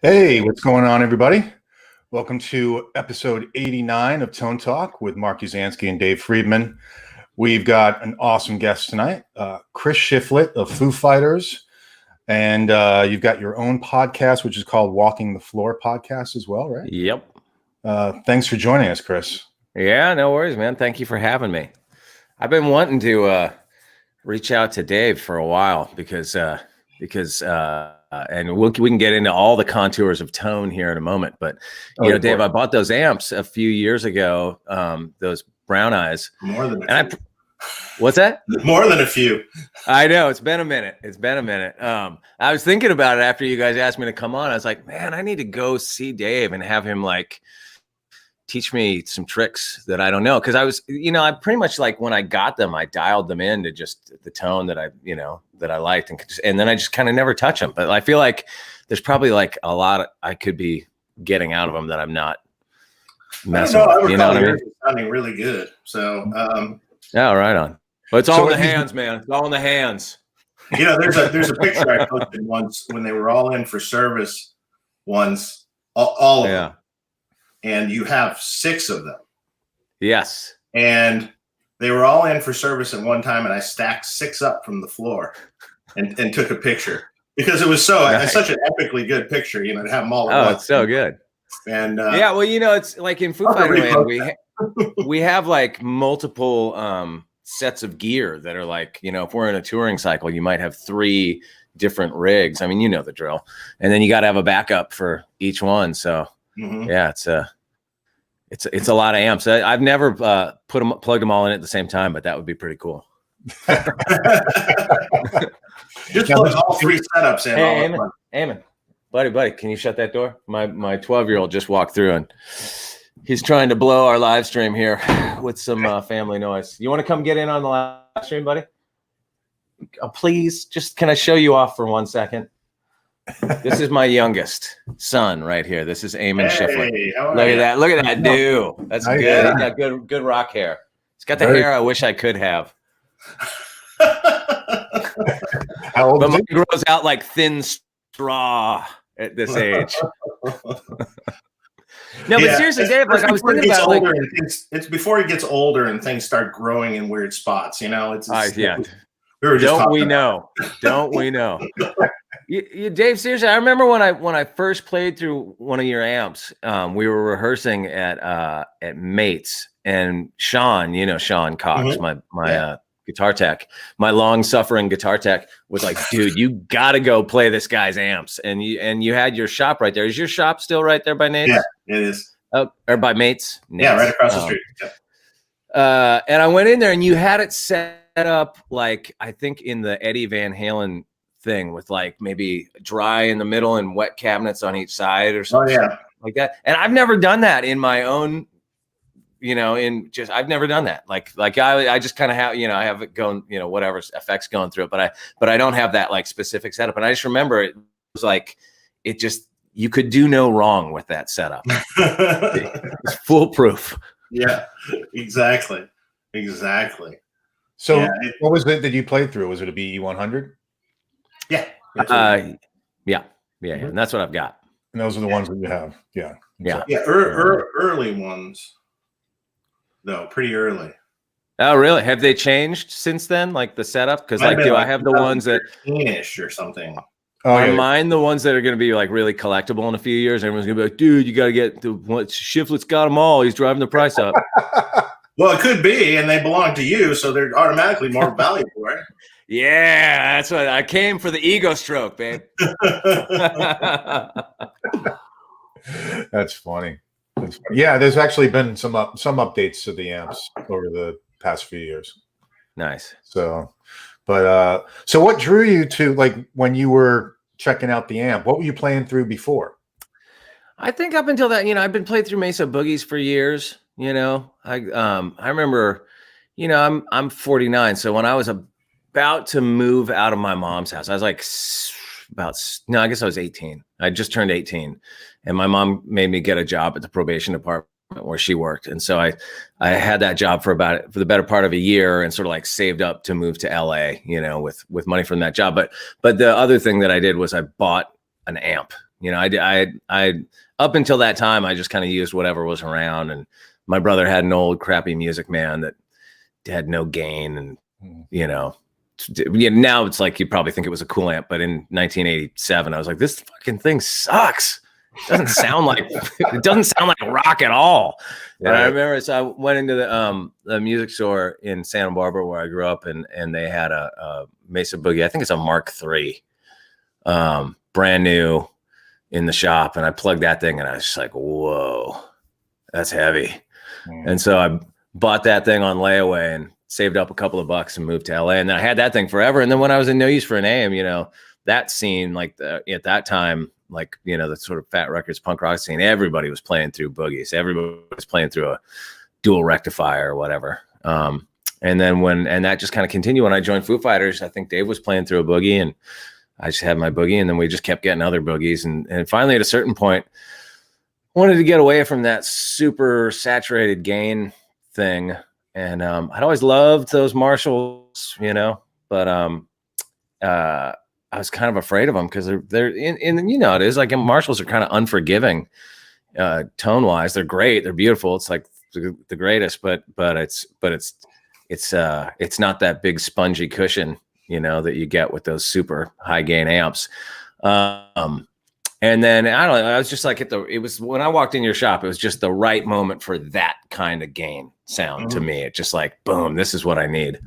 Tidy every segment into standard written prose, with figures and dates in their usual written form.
Hey, what's going on, everybody? Welcome to episode 89 of Tone Talk with Mark Uzansky and Dave Friedman. We've got an awesome guest tonight, Chris Shiflett of Foo Fighters. And you've got your own podcast, which is called Walking the Floor Podcast as well, right? Yep. Thanks for joining us, Chris. Yeah, no worries, man. Thank you for having me. I've been wanting to reach out to Dave for a while because and we can get into all the contours of tone here in a moment. But Dave, I bought those amps a few years ago. Those Brown Eyes. More than a few. What's that? More than a few. I know, it's been a minute. I was thinking about it after you guys asked me to come on. I was like, man, I need to go see Dave and have him like teach me some tricks that I don't know. Cause I pretty much like when I got them, I dialed them in to just the tone that I liked. And then I just kind of never touch them. But I feel like there's probably like a lot I could be getting out of them that I'm not messing with. You know what I mean? Sounding really good. So, yeah, right on. But it's all in the hands, man. It's all in the hands. There's a picture I posted once when they were all in for service once, all of them. And you have 6 of them. Yes. And they were all in for service at one time, and I stacked 6 up from the floor and took a picture because it was such an epically good picture, to have them all at once. It's so good. And it's like in Foo Fighters land, we have like multiple sets of gear that are like, if we're in a touring cycle, you might have 3 different rigs. I mean, you know the drill. And then you got to have a backup for each one. So yeah, it's a lot of amps. I've never plugged them all in at the same time, but that would be pretty cool. Just plug all 3 setups in. Hey, Eamon, buddy, can you shut that door? My 12-year-old just walked through and he's trying to blow our live stream here with some family noise. You want to come get in on the live stream, buddy? Please, can I show you off for 1 second? This is my youngest son right here. This is Eamon Shiflett. Look at that dude. That's good. Yeah. He's got good rock hair. He's got the hair I wish I could have. How old but is mine grows out like thin straw at this age. No, but seriously, Dave, like I was thinking about it's before he gets older and things start growing in weird spots, Don't we know? Dave, seriously, I remember when I first played through one of your amps, we were rehearsing at Mates, and Sean, Sean Cox, my guitar tech, my long-suffering guitar tech, was like, dude, you got to go play this guy's amps. And you had your shop right there. Is your shop still right there by Nate's? Yeah, it is. Oh, or by Mates? Yeah, right across the street. Yeah. And I went in there and you had it set up like, I think in the Eddie Van Halen thing with like maybe dry in the middle and wet cabinets on each side or something like that. And I've never done that in my own, I've never done that. Like I just kind of have, I have it going, whatever effects going through it, but I don't have that like specific setup. And I just remember it was like, you could do no wrong with that setup. It's foolproof. Yeah, exactly. So what was it that you played through? Was it a BE-100? Yeah. Yeah. And that's what I've got. And those are the ones that you have. Yeah. Early ones. No, pretty early. Oh, really? Have they changed since then? Like the setup? Because I have the ones that finish or something. Are mine the ones that are going to be like really collectible in a few years? Everyone's going to be like, dude, you got to get Shiflett's got them all. He's driving the price up. Well, it could be, and they belong to you, so they're automatically more valuable, right? Yeah, that's what I came for, the ego stroke, babe. That's funny. Yeah, there's actually been some updates to the amps over the past few years. Nice. So what drew you to, like, when you were checking out the amp? What were you playing through before? I think up until that, I've been playing through Mesa Boogies for years. I remember, I'm 49, so when I was about to move out of my mom's house, I was like I guess I was 18. I just turned 18, and my mom made me get a job at the probation department where she worked. And so I had that job for the better part of a year and sort of like saved up to move to LA, with money from that job. But the other thing that I did was I bought an amp You know, I up until that time, I just kind of used whatever was around. And my brother had an old crappy Music Man that had no gain. And, you know, now it's like, you probably think it was a cool amp, but in 1987, I was like, this fucking thing sucks. It doesn't sound like rock at all. Right. And I remember, so I went into the music store in Santa Barbara where I grew up, and they had a Mesa Boogie. I think it's a Mark III, brand new in the shop. And I plugged that thing and I was just like, whoa, that's heavy. And so I bought that thing on layaway and saved up a couple of bucks and moved to LA. And then I had that thing forever. And then when I was in No Use for a Name, you know, that scene, like at that time, like, you know, the sort of Fat Records punk rock scene, everybody was playing through boogies. Everybody was playing through a dual rectifier or whatever. And then that just kind of continued when I joined Foo Fighters. I think Dave was playing through a boogie and I just had my boogie, and then we just kept getting other boogies. And finally at a certain point, I wanted to get away from that super saturated gain thing. And I'd always loved those Marshalls, you know, but I was kind of afraid of them because they're in you know, it is like Marshalls are kind of unforgiving tone wise. They're great, they're beautiful. It's like the greatest, but it's not that big spongy cushion, you know, that you get with those super high gain amps. And then I don't know, I was just like it was when I walked in your shop, it was just the right moment for that kind of gain sound to me. It just like, boom, this is what I need.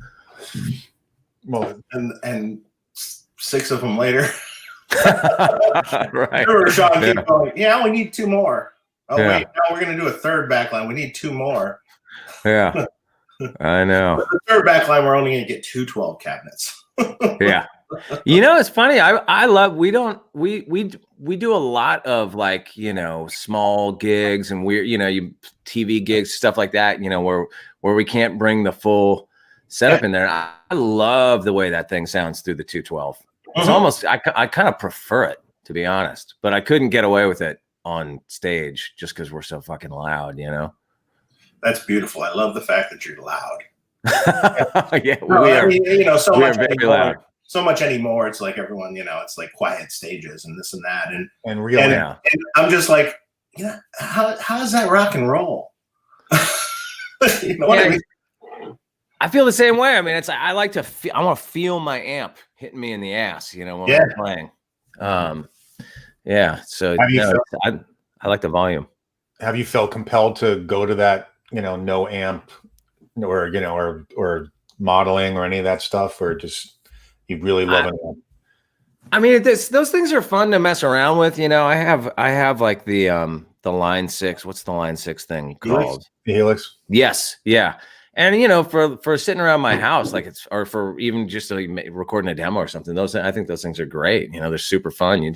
Well, and 6 of them later. Right. I remember Sean keep going, yeah, we need 2 more. Oh, wait, now we're going to do a third backline. We need 2 more. Yeah, I know. But the third backline, we're only going to get 2 12 cabinets. Yeah. You know, it's funny. I love, we do a lot of like, you know, small gigs and weird, you know, TV gigs, stuff like that, you know, where we can't bring the full setup in there. I love the way that thing sounds through the 212. It's almost, I kind of prefer it, to be honest, but I couldn't get away with it on stage just because we're so fucking loud, you know? That's beautiful. I love the fact that you're loud. Yeah, we are. I mean, you know, so much very loud. So much anymore. It's like everyone, you know, it's like quiet stages and this and that, and really, and I'm just like, you know, how is that rock and roll? You know what I mean? I feel the same way. I mean, it's I like to I want to feel my amp hitting me in the ass, you know, when I'm playing. Yeah. So I like the volume. Have you felt compelled to go to that, you know, no amp, or you know, or modeling or any of that stuff, or just you really love it? I mean, those things are fun to mess around with. You know, I have like the Line 6. What's the Line 6 thing called? The Helix. Yes. Yeah. And you know, for sitting around my house, like or for even just like recording a demo or something, I think those things are great. You know, they're super fun.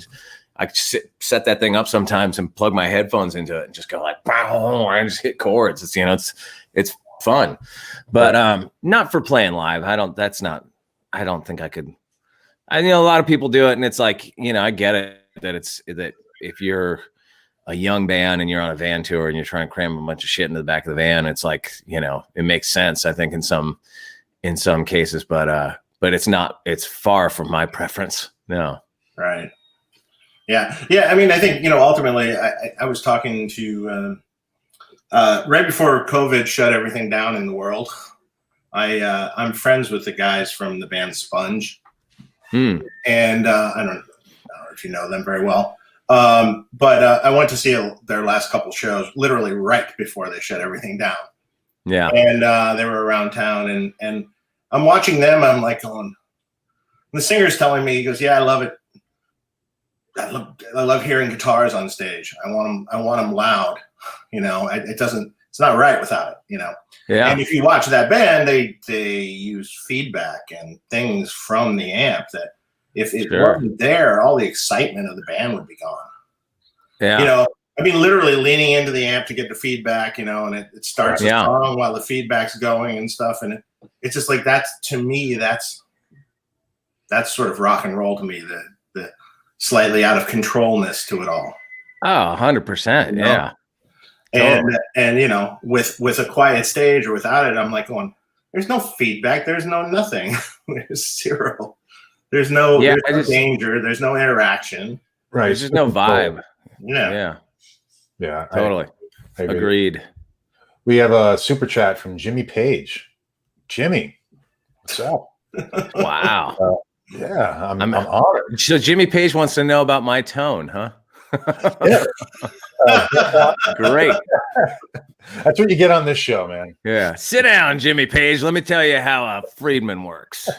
I set that thing up sometimes and plug my headphones into it and just go like, pow, and just hit chords. It's, you know, it's fun, but not for playing live. I don't think I could. I know a lot of people do it, and it's like, you know, I get it that if you're a young band and you're on a van tour and you're trying to cram a bunch of shit into the back of the van, it's like, you know, it makes sense, I think, in some cases, but it's far from my preference. No. Right. Yeah. I mean, I think, you know, ultimately, I was talking to right before COVID shut everything down in the world. I'm friends with the guys from the band Sponge, and I don't know if you know them very well. But I went to see their last couple shows literally right before they shut everything down. Yeah. And they were around town, and I'm watching them. I'm like going, the singer's telling me, he goes, yeah, I love it. I love hearing guitars on stage. I want them loud. You know, it's not right without it, you know? Yeah. And if you watch that band, they use feedback and things from the amp that if it wasn't there, all the excitement of the band would be gone. Yeah. You know, I mean, literally leaning into the amp to get the feedback, you know, and it starts a song while the feedback's going and stuff. And it's just like, to me, that's sort of rock and roll to me, the slightly out of controlness to it all. Oh, 100%. You know? Yeah. And you know, with a quiet stage or without it, I'm like going, there's no feedback, there's no nothing. There's zero. There's no danger, there's no interaction. Right. There's just no vibe. Yeah. Totally. I agreed. We have a super chat from Jimmy Page. Jimmy, what's up? Wow. Yeah, I'm honored. So Jimmy Page wants to know about my tone, huh? Yeah. Great. That's what you get on this show, man. Yeah. Sit down, Jimmy Page. Let me tell you how a Friedman works.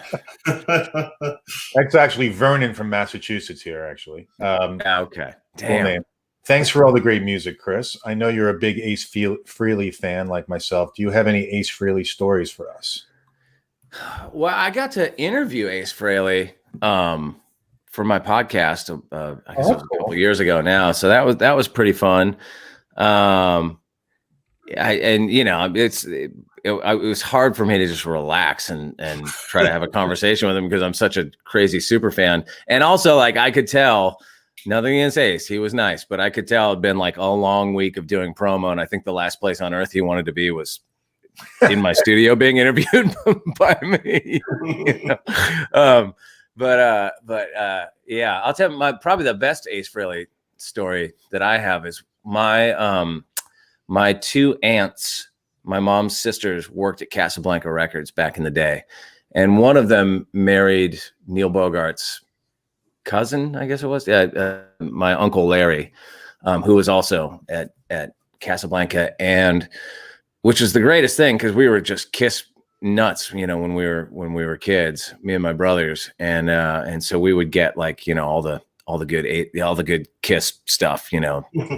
That's actually Vernon from Massachusetts here, actually. Okay. Damn. Cool name. Thanks for all the great music, Chris. I know you're a big Ace Frehley fan like myself. Do you have any Ace Frehley stories for us? Well, I got to interview Ace Frehley for my podcast. I guess it was a couple of years ago now. So that was pretty fun. It was hard for me to just relax and try to have a conversation with him because I'm such a crazy super fan. And also, like, I could tell, nothing against Ace, he was nice, but I could tell it'd been like a long week of doing promo. And I think the last place on earth he wanted to be was in my studio being interviewed by me. Yeah, I'll tell you probably the best Ace Frehley story that I have is my two aunts, my mom's sisters, worked at Casablanca Records back in the day. And one of them married Neil Bogart's cousin, I guess it was. My uncle Larry, who was also at Casablanca, and which is the greatest thing because we were just Kiss nuts, when we were kids, me and my brothers, and so we would get like all the good Kiss stuff,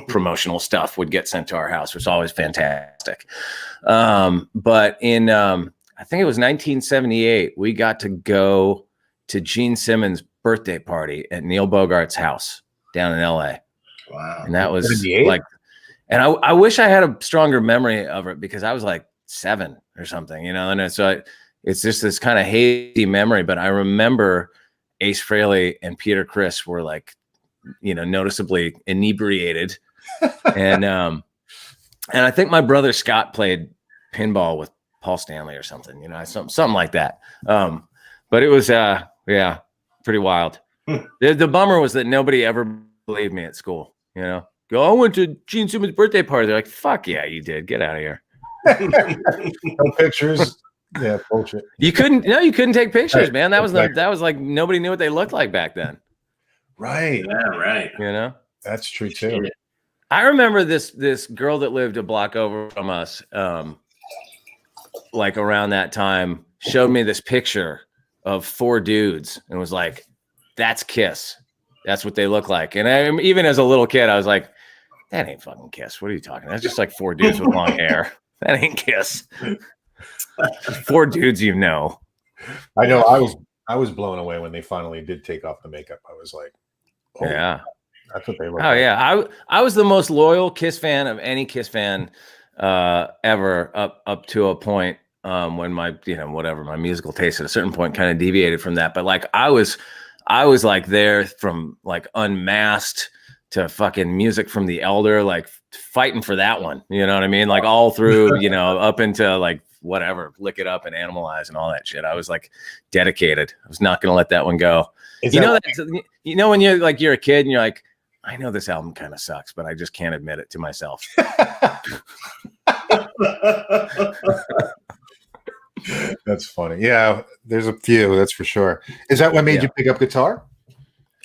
promotional stuff would get sent to our house, which was always fantastic. But in I think it was 1978, we got to go to Gene Simmons' birthday party at Neil Bogart's house down in LA. Wow. And that was 78? Like, and I wish I had a stronger memory of it because I was like 7 or something, and so it's just this kind of hazy memory, but I remember Ace Frehley and Peter Criss were like, noticeably inebriated. And I think my brother Scott played pinball with Paul Stanley or something, something like that. But it was, pretty wild. The bummer was that nobody ever believed me at school, Go, I went to Gene Simmons' birthday party. They're like, fuck yeah, you did. Get out of here. No pictures. Yeah, bullshit. You couldn't take pictures, right, man. That was like nobody knew what they looked like back then. Right. Yeah, right. That's true too. I remember this girl that lived a block over from us, like around that time, showed me this picture of 4 dudes and was like, that's Kiss. That's what they look like. And even as a little kid, I was like, that ain't fucking Kiss. What are you talking about? That's just like 4 dudes with long hair. That ain't Kiss. 4 dudes, I know. I was blown away when they finally did take off the makeup. I was like, oh, yeah, that's what they look like. Yeah. I was the most loyal Kiss fan of any Kiss fan ever up to a point when my my musical taste at a certain point kind of deviated from that. But like I was like there from like Unmasked to fucking Music from the Elder, like fighting for that one. You know what I mean? Like all through, up into like whatever, Lick It Up and Animalize and all that shit. I was like dedicated. I was not going to let that one go. When you're a kid and you're like, I know this album kind of sucks, but I just can't admit it to myself. That's funny. Yeah, there's a few, that's for sure. Is that what made you pick up guitar?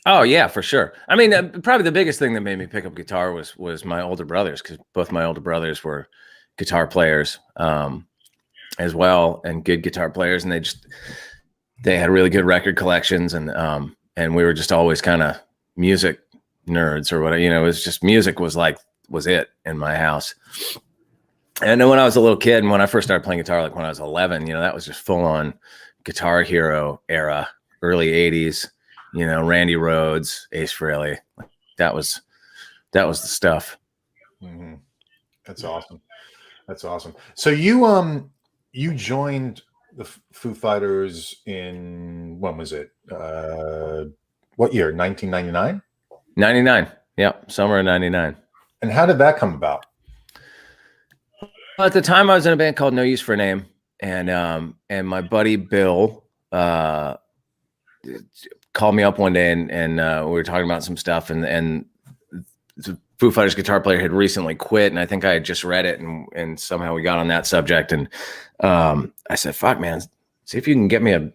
Oh yeah, for sure. I mean, probably the biggest thing that made me pick up guitar was my older brothers, because both my older brothers were guitar players as well, and good guitar players, and they had really good record collections, and we were just always kind of music nerds or whatever. It was just music was it in my house. And then when I was a little kid, and when I first started playing guitar, like when I was 11, that was just full on Guitar Hero era, early 80s. Randy Rhoads, Ace Frehley. That was the stuff. Mm-hmm. That's awesome. So you joined the Foo Fighters in, when was it? What year? 1999? 99. Yeah, summer of 99. And how did that come about? At the time, I was in a band called No Use for a Name, and my buddy Bill, called me up one day and we were talking about some stuff, and the Foo Fighters guitar player had recently quit, and I think I had just read it, and somehow we got on that subject, and I said, fuck, man, see if you can get me a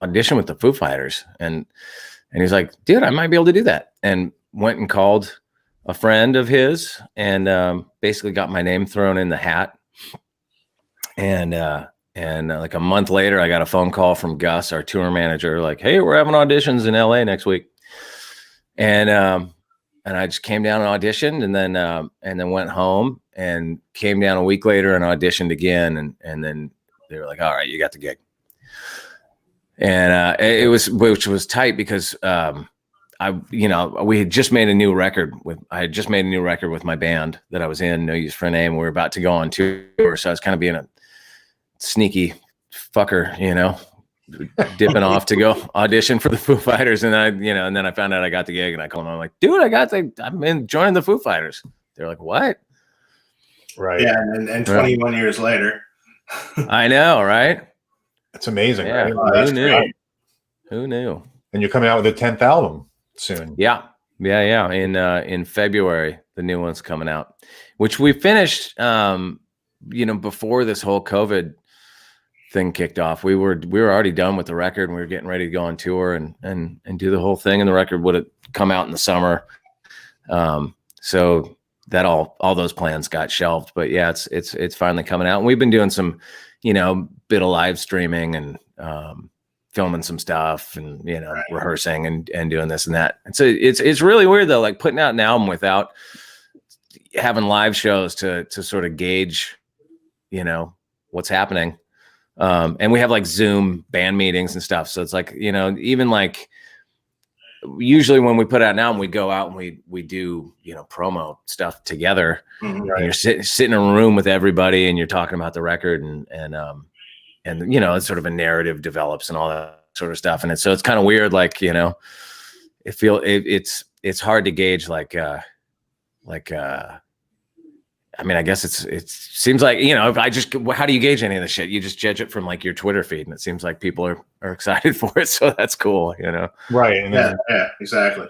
audition with the Foo Fighters. And he's like, dude, I might be able to do that. And went and called a friend of his and basically got my name thrown in the hat. And like a month later, I got a phone call from Gus, our tour manager, like, hey, we're having auditions in LA next week. And I just came down and auditioned, and then went home and came down a week later and auditioned again. And then they were like, all right, you got the gig. And which was tight because we had just made a new record with my band that I was in, No Use for a Name. We were about to go on tour, so I was kind of being a sneaky fucker, dipping off to go audition for the Foo Fighters. And and then I found out I got the gig, and I called them. I'm like, dude, I'm in joining the Foo Fighters. They're like, what? Right. Yeah. And 21 years later. I know. Right. It's amazing. Yeah. Right? Oh, Who knew? great. Who knew? And you're coming out with a 10th album soon. Yeah. In February, the new one's coming out, which we finished, before this whole COVID thing kicked off. We were already done with the record, and we were getting ready to go on tour and do the whole thing. And the record would have come out in the summer. So that all those plans got shelved, but yeah, it's finally coming out. And we've been doing some, bit of live streaming and, filming some stuff and, Right. rehearsing and doing this and that. And so it's really weird though, like putting out an album without having live shows to sort of gauge, what's happening. And we have like Zoom band meetings and stuff. So it's like, even like usually when we put out an album, we go out and we do, promo stuff together. Mhm. And you're sitting in a room with everybody and you're talking about the record and it's sort of a narrative develops and all that sort of stuff. And it's kind of weird. Like, it's hard to gauge I guess it seems like, how do you gauge any of this shit? You just judge it from like your Twitter feed, and it seems like people are excited for it. So that's cool, Right. And then, Yeah, exactly.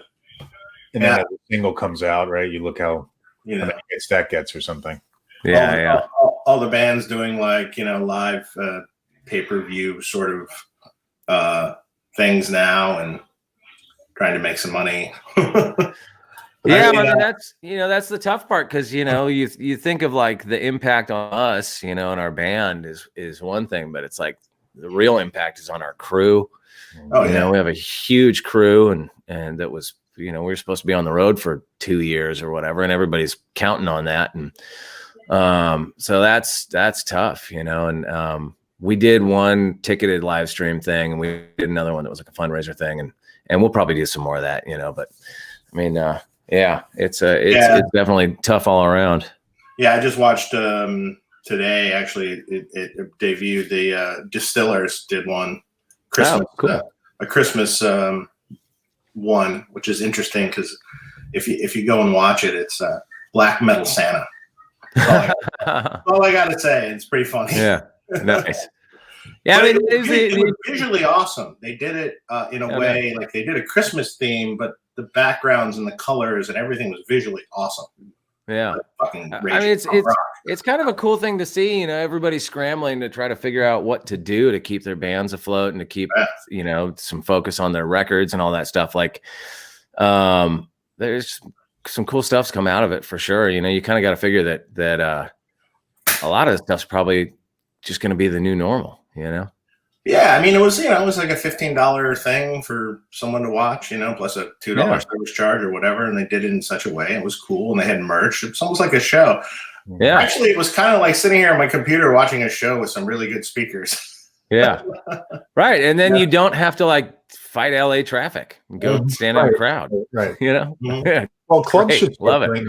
and then as the single comes out, right, you look how many hits that gets or something. Yeah. All the bands doing like, live pay-per-view sort of things now and trying to make some money. Yeah, that's the tough part because you think of like the impact on us, and our band is one thing, but it's like the real impact is on our crew. Oh, yeah. We have a huge crew, and that was we were supposed to be on the road for 2 years or whatever, and everybody's counting on that, and so that's tough, and we did one ticketed live stream thing, and we did another one that was like a fundraiser thing, and we'll probably do some more of that, but I mean. Yeah, it's definitely tough all around. Yeah, I just watched today. Actually, it debuted. The Distillers did one Christmas, cool. A Christmas one, which is interesting because if you go and watch it, it's Black Metal Santa. All I gotta say, it's pretty funny. Yeah, nice. Yeah, it was visually awesome. They did it in a way like they did a Christmas theme, but the backgrounds and the colors and everything was visually awesome. Yeah, it's kind of a cool thing to see. Everybody's scrambling to try to figure out what to do to keep their bands afloat and to keep some focus on their records and all that stuff. Like, there's some cool stuff's come out of it for sure. You kind of got to figure that a lot of the stuff's probably just going to be the new normal. Yeah, I mean, it was like a $15 thing for someone to watch, plus a $2 service charge or whatever, and they did it in such a way. It was cool, and they had merch. It's almost like a show. Yeah, actually, it was kind of like sitting here on my computer watching a show with some really good speakers. Yeah, right. And then you don't have to like fight LA traffic and go stand in a crowd. Right. Mm-hmm. Yeah. Well, clubs should love it.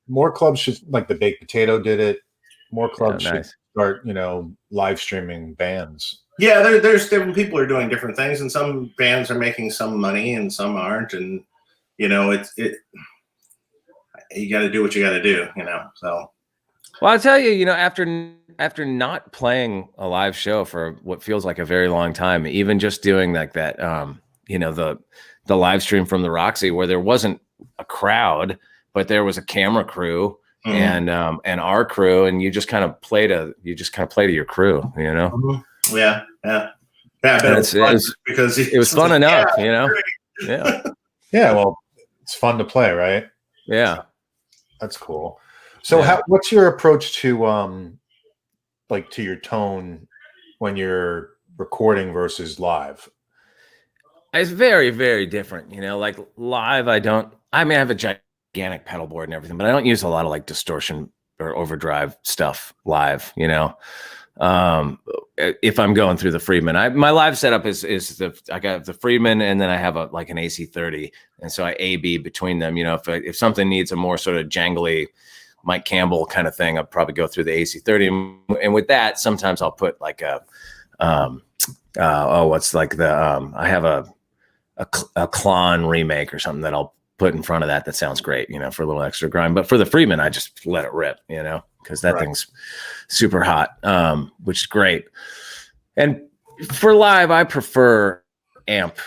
More clubs should, like the Baked Potato did it. More clubs should start, live streaming bands. Yeah, there's different people are doing different things, and some bands are making some money and some aren't, and you got to do what you got to do, So, well, I'll tell you, after not playing a live show for what feels like a very long time, even just doing like that, the the live stream from the Roxy where there wasn't a crowd, but there was a camera crew and our crew, and you just kind of play to your crew, you know? Mm-hmm. Yeah. But it was fun enough, you know? Yeah. Yeah. Well, it's fun to play, right? Yeah. That's cool. So what's your approach to, like to your tone when you're recording versus live? It's very, very different, you know, like live. I have a gigantic pedal board and everything, but I don't use a lot of like distortion or overdrive stuff live, you know. If I'm going through the Friedman, my live setup is I got the Friedman, and then I have like an AC30, and so I A/B between them. You know, if something needs a more sort of jangly Mike Campbell kind of thing, I'll probably go through the AC30, and with that, sometimes I'll put like I have a Klon remake or something that I'll put in front of that sounds great, you know, for a little extra grind. But for the Friedman, I just let it rip, you know, because that thing's super hot, which is great. And for live, I prefer amp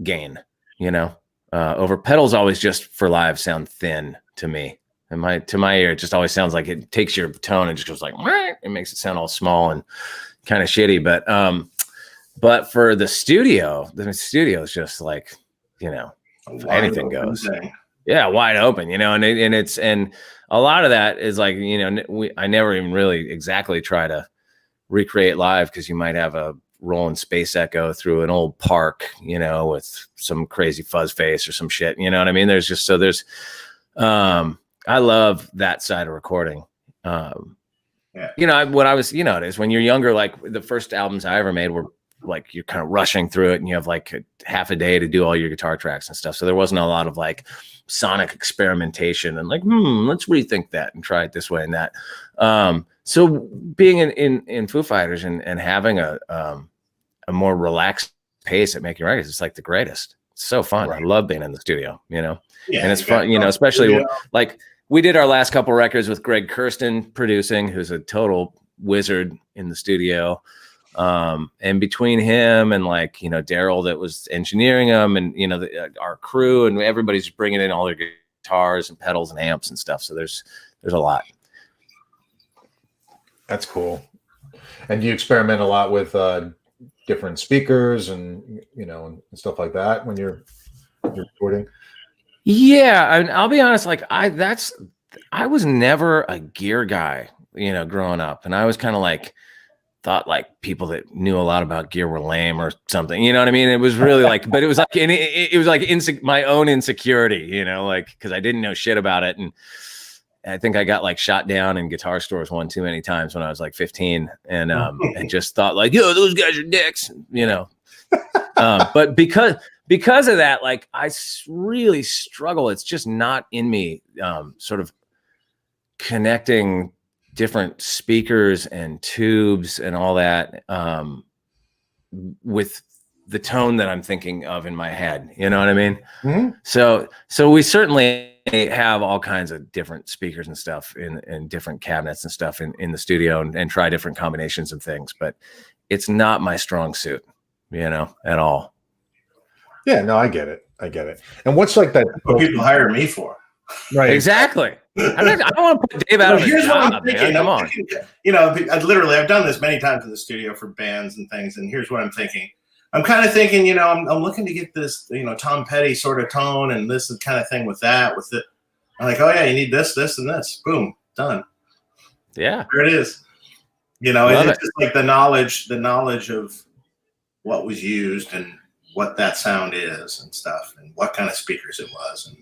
gain, you know, over pedals. Always just for live sound thin to me, and to my ear, it just always sounds like it takes your tone and just goes like, it makes it sound all small and kind of shitty. But for the studio is just like, you know, anything goes. Yeah, wide open, you know, and a lot of that is like, you know, I never even really exactly try to recreate live, because you might have a rolling space echo through an old park, you know, with some crazy fuzz face or some shit, you know what I mean? I love that side of recording. You know, what I was, you know, it is when you're younger, like the first albums I ever made were like, you're kind of rushing through it and you have like half a day to do all your guitar tracks and stuff. So there wasn't a lot of like sonic experimentation and like, let's rethink that and try it this way and that. So being in Foo Fighters and having a more relaxed pace at making records, it's like the greatest. It's so fun. Right. I love being in the studio, you know, and it's fun, you know, especially like we did our last couple records with Greg Kirsten producing, who's a total wizard in the studio. And between him and like, you know, Daryl that was engineering them, and, you know, our crew, and everybody's bringing in all their guitars and pedals and amps and stuff. So there's a lot. That's cool. And do you experiment a lot with different speakers and, you know, and stuff like that when you're recording? Yeah. I mean, I'll be honest, like I was never a gear guy, you know, growing up. And I was kind of like, thought like people that knew a lot about gear were lame or something, you know what I mean? It was really like, but it was like, it was like my own insecurity, you know, like, cause I didn't know shit about it. And I think I got like shot down in guitar stores one too many times when I was like 15 and just thought like, yo, those guys are dicks, you know? But because of that, like I really struggle. It's just not in me, sort of connecting different speakers and tubes and all that with the tone that I'm thinking of in my head. You know what I mean? Mm-hmm. So we certainly have all kinds of different speakers and stuff in different cabinets and stuff in the studio and try different combinations of things, but it's not my strong suit, you know, at all. Yeah, no, I get it. And what's like that? What people hire me for. Right. Exactly. I don't want to put Dave out of his job, man. Come on. You know, I've done this many times in the studio for bands and things, and here's what I'm thinking. I'm kind of thinking, you know, I'm looking to get this, you know, Tom Petty sort of tone, and this is kind of thing with it. I'm like, oh yeah, you need this, and this. Boom, done. Yeah. There it is. You know, it's just like the knowledge of what was used and what that sound is and stuff, and what kind of speakers it was.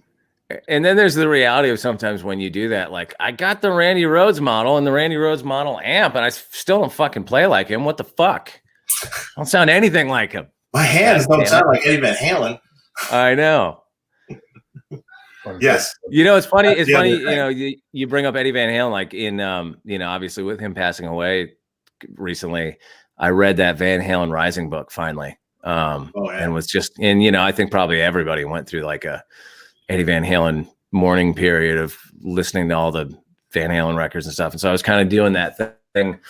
And then there's the reality of sometimes when you do that, like I got the Randy Rhoads model and the Randy Rhoads model amp, and I still don't fucking play like him. What the fuck? I don't sound anything like him. My hands don't sound like Eddie Van Halen. I know. Yes. You know, it's funny. It's funny. You know, you bring up Eddie Van Halen, like in, you know, obviously with him passing away recently, I read that Van Halen Rising book finally, and was just, and, you know, I think probably everybody went through like a Eddie Van Halen mourning period of listening to all the Van Halen records and stuff. And so I was kind of doing that thing.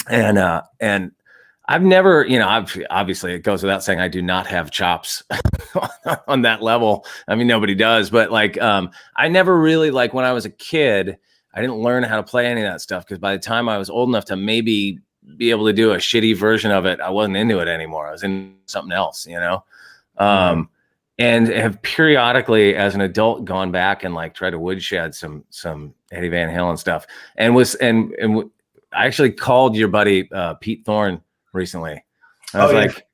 And I've never, obviously it goes without saying, I do not have chops on that level. I mean, nobody does, but like, I never really, like when I was a kid, I didn't learn how to play any of that stuff. Cause by the time I was old enough to maybe be able to do a shitty version of it, I wasn't into it anymore. I was in something else, and have periodically as an adult gone back and like tried to woodshed some Eddie Van Halen stuff. And I actually called your buddy, Pete Thorne, recently. I was like,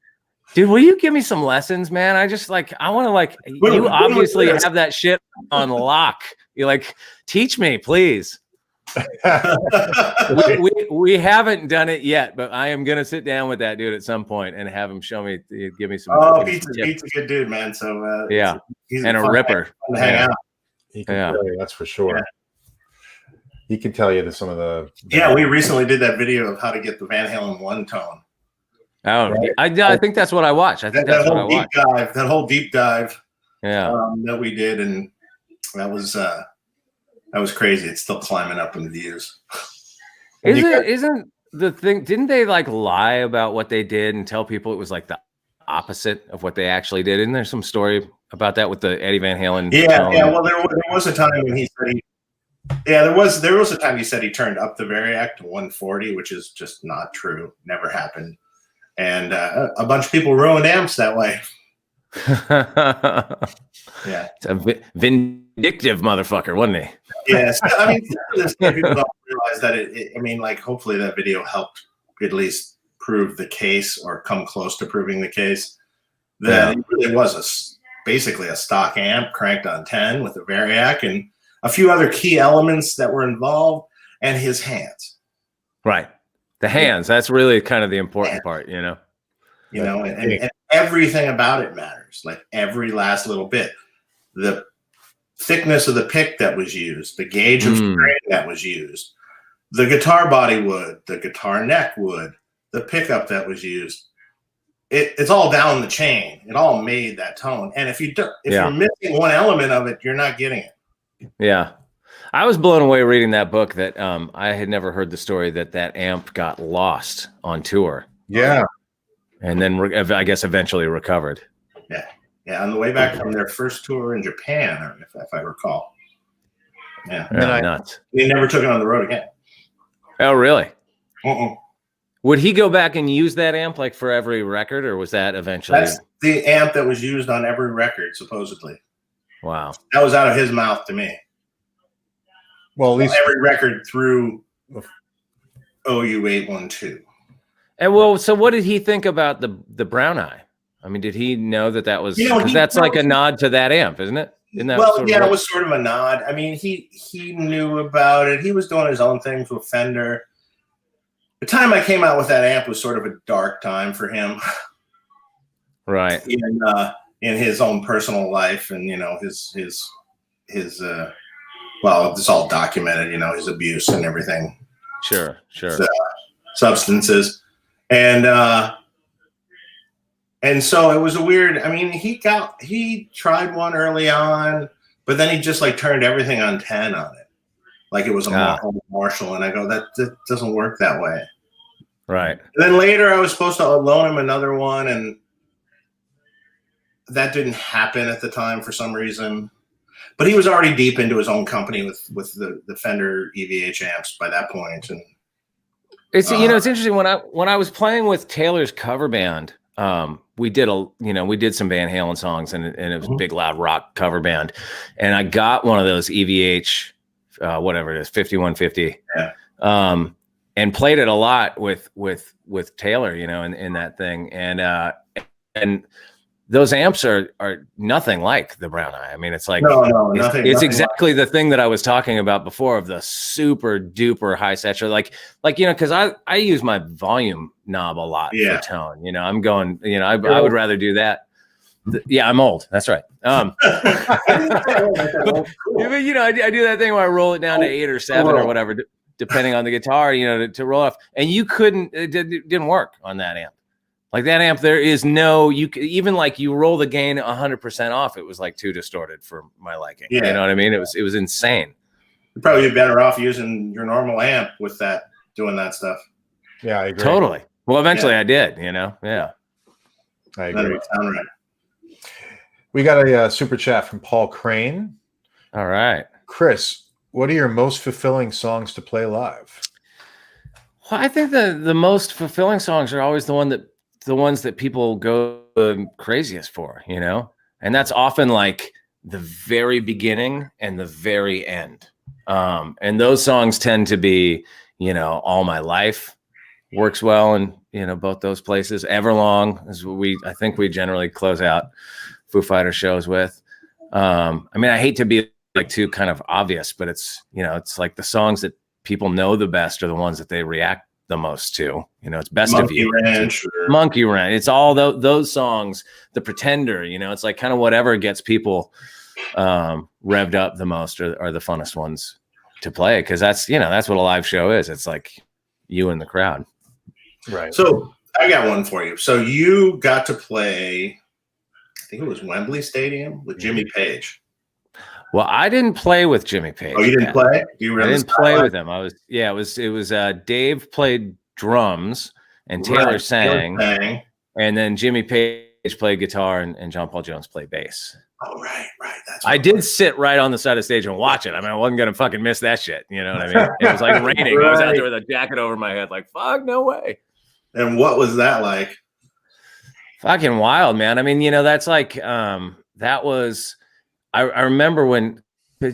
dude, will you give me some lessons, man? I just like, I want to like, you obviously have that shit on lock. You like, teach me, please. we haven't done it yet, but I am going to sit down with that dude at some point and have him show me, give me some. Oh, Pete's a good dude, man. So yeah, he's and a ripper. Hang out. He can tell you, that's for sure. Yeah. He can tell you some of the. Yeah, we recently did that video of how to get the Van Halen 1 tone. Oh, right? I think that's what I watched. I think that's what I watched. That whole deep dive. Yeah. That we did, and that was crazy. It's still climbing up in views. Isn't the thing? Didn't they like lie about what they did and tell people it was like the opposite of what they actually did? Isn't there some story about that with the Eddie Van Halen? Yeah. Well, there was a time when he said there was a time he said he turned up the Variac to 140, which is just not true. Never happened. And a bunch of people ruined amps that way. Yeah, it's a vindictive motherfucker, wasn't he? Yes, I mean, people don't realize that I mean, like, hopefully that video helped at least prove the case or come close to proving the case that it really was basically a stock amp cranked on 10 with a Variac and a few other key elements that were involved, and his hands. Right. The hands, that's really kind of the important part, and everything about it matters, like every last little bit. The thickness of the pick that was used, the gauge of string that was used, the guitar body wood, the guitar neck wood, the pickup that was used. It's all down the chain. It all made that tone. And if you're missing one element of it, you're not getting it. Yeah. I was blown away reading that book that I had never heard the story that amp got lost on tour. Yeah. And then I guess eventually recovered. Yeah. Yeah. On the way back from their first tour in Japan, if I recall. Yeah. Nuts. They never took it on the road again. Oh, really? Uh-uh. Would he go back and use that amp like for every record, or was that eventually? That's the amp that was used on every record, supposedly. Wow. That was out of his mouth to me. Well, at least every record through OU812. And so what did he think about the Brown Eye? I mean, did he know that was, because that's like a nod to that amp, isn't it? Isn't that it was sort of a nod. I mean, he knew about it. He was doing his own things with Fender. The time I came out with that amp was sort of a dark time for him. Right. In his own personal life, and his well, it's all documented, his abuse and everything. Sure. Substances. And so it was a weird, I mean, he tried one early on, but then he just like turned everything on 10 on it. Like it was a Marshall. And I go, that doesn't work that way. Right. And then later I was supposed to loan him another one, and that didn't happen at the time for some reason. But he was already deep into his own company with the Fender EVH amps by that point. And it's it's interesting when I was playing with Taylor's cover band, we did some Van Halen songs, and it was a big loud rock cover band, and I got one of those EVH whatever it is, 5150. Yeah. And played it a lot with Taylor, in that thing. And those amps are nothing like the Brown Eye. I mean, it's like it's exactly the thing that I was talking about before of the super duper high saturated, like because I use my volume knob a lot for tone. I'm going, I would rather do that. Yeah, I'm old. That's right. But, I do that thing where I roll it down to 8 or 7 or whatever, depending on the guitar, to roll off. And it didn't work on that amp. Like that amp, there is no, even like you roll the gain 100% off, it was like too distorted for my liking. Yeah. You know what I mean? It was insane. You'd probably be better off using your normal amp with that, doing that stuff. Yeah, I agree. Totally. Well, eventually I did, Yeah. I agree. We got a super chat from Paul Crane. All right. Chris, what are your most fulfilling songs to play live? Well, I think the most fulfilling songs are always the ones that people go the craziest for, and that's often like the very beginning and the very end. And those songs tend to be, All My Life works well in, both those places. Everlong is what I think we generally close out Foo Fighters shows with. I mean, I hate to be like too kind of obvious, but it's, it's like the songs that people know the best are the ones that they react the most to. It's Best Monkey of You, Ranch, Monkey Ranch. It's all those songs. The Pretender, it's like kind of whatever gets people revved up the most are the funnest ones to play, because that's what a live show is. It's like you and the crowd. Right. So I got one for you. So you got to play, I think it was Wembley Stadium with Jimmy Page. Well, I didn't play with Jimmy Page. Oh, you didn't play? I didn't play with him. It was Dave played drums and Taylor sang, and then Jimmy Page played guitar and John Paul Jones played bass. Oh, right. I did sit right on the side of the stage and watch it. I mean, I wasn't gonna fucking miss that shit. You know what I mean? It was like raining. I was out there with a jacket over my head, like, fuck, no way. And what was that like? Fucking wild, man. I mean, that's like that was. I remember when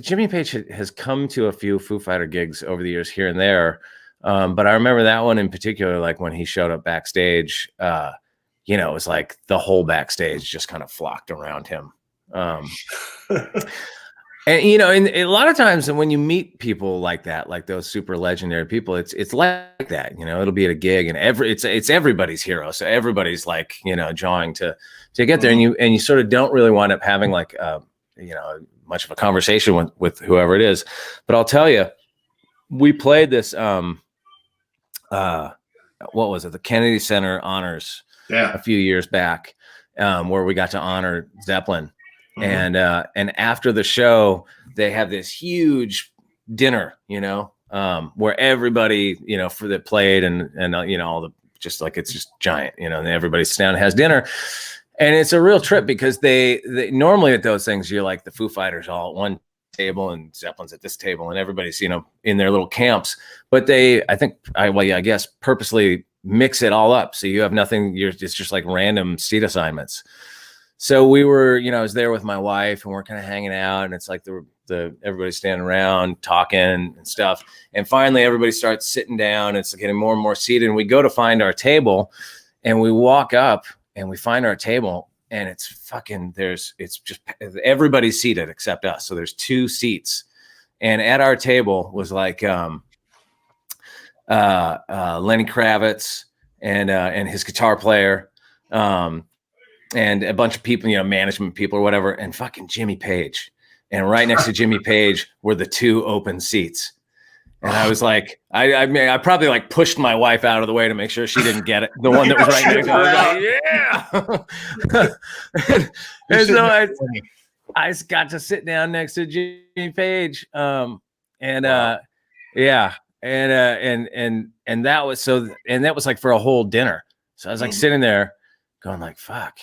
Jimmy Page has come to a few Foo Fighter gigs over the years here and there, but I remember that one in particular, like when he showed up backstage. It was like the whole backstage just kind of flocked around him. And a lot of times when you meet people like that, like those super legendary people, it's like that. It'll be at a gig and it's everybody's hero, so everybody's like jawing to get there, and you sort of don't really wind up having like much of a conversation with whoever it is. But I'll tell you, we played this what was it, the Kennedy Center Honors a few years back, where we got to honor Zeppelin. And after the show, they have this huge dinner, where everybody, for that played and all the, just like, it's just giant, and everybody sits down and has dinner. And it's a real trip because they normally at those things, you're like the Foo Fighters all at one table and Zeppelin's at this table and everybody's, in their little camps, but I guess purposely mix it all up. So you have nothing, it's just like random seat assignments. So we were, I was there with my wife and we're kind of hanging out, and it's like the everybody's standing around talking and stuff. And finally everybody starts sitting down. It's getting more and more seated. And we go to find our table and we walk up and we find our table, and it's just everybody's seated except us. So there's 2 seats. And at our table was like Lenny Kravitz and his guitar player. And a bunch of people, management people or whatever, and fucking Jimmy Page. And right next to Jimmy Page were the 2 open seats. And I was like, I probably like pushed my wife out of the way to make sure she didn't get it. The one that was right next to her. Yeah. and so I got to sit down next to Jimmy Page. And that was like for a whole dinner. So I was like sitting there going like, fuck.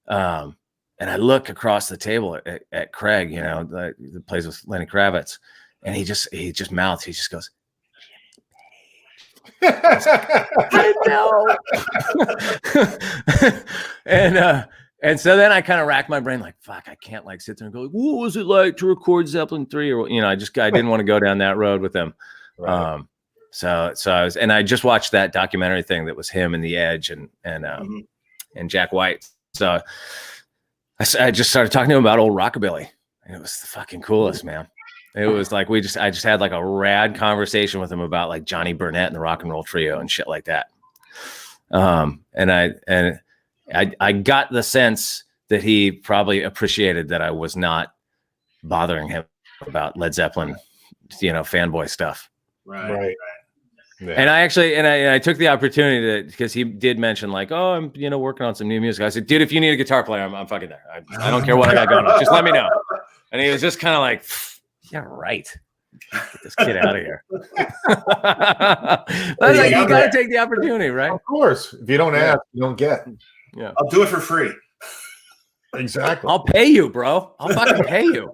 And I look across the table at Craig, the plays with Lenny Kravitz, and he just mouths, he just goes, I know. And so then I kind of racked my brain like, fuck, I can't like sit there and go, what was it like to record Zeppelin 3? Or, I didn't want to go down that road with them. Right. So I just watched that documentary thing that was him and The Edge and Jack White. So I just started talking to him about old rockabilly, and it was the fucking coolest, man. It was like I just had like a rad conversation with him about like Johnny Burnett and the Rock and Roll Trio and shit like that. And I got the sense that he probably appreciated that I was not bothering him about Led Zeppelin, fanboy stuff. Right. Yeah. And I took the opportunity because he did mention like, oh, I'm working on some new music. I said, dude, if you need a guitar player, I'm fucking there. I don't care what I got going on. Just let me know. And he was just kind of like, yeah, right. Get this kid out of here. But like, you got to take the opportunity, right? Of course. If you don't ask, you don't get. Yeah. I'll do it for free. Exactly. I'll pay you, bro. I'll fucking pay you.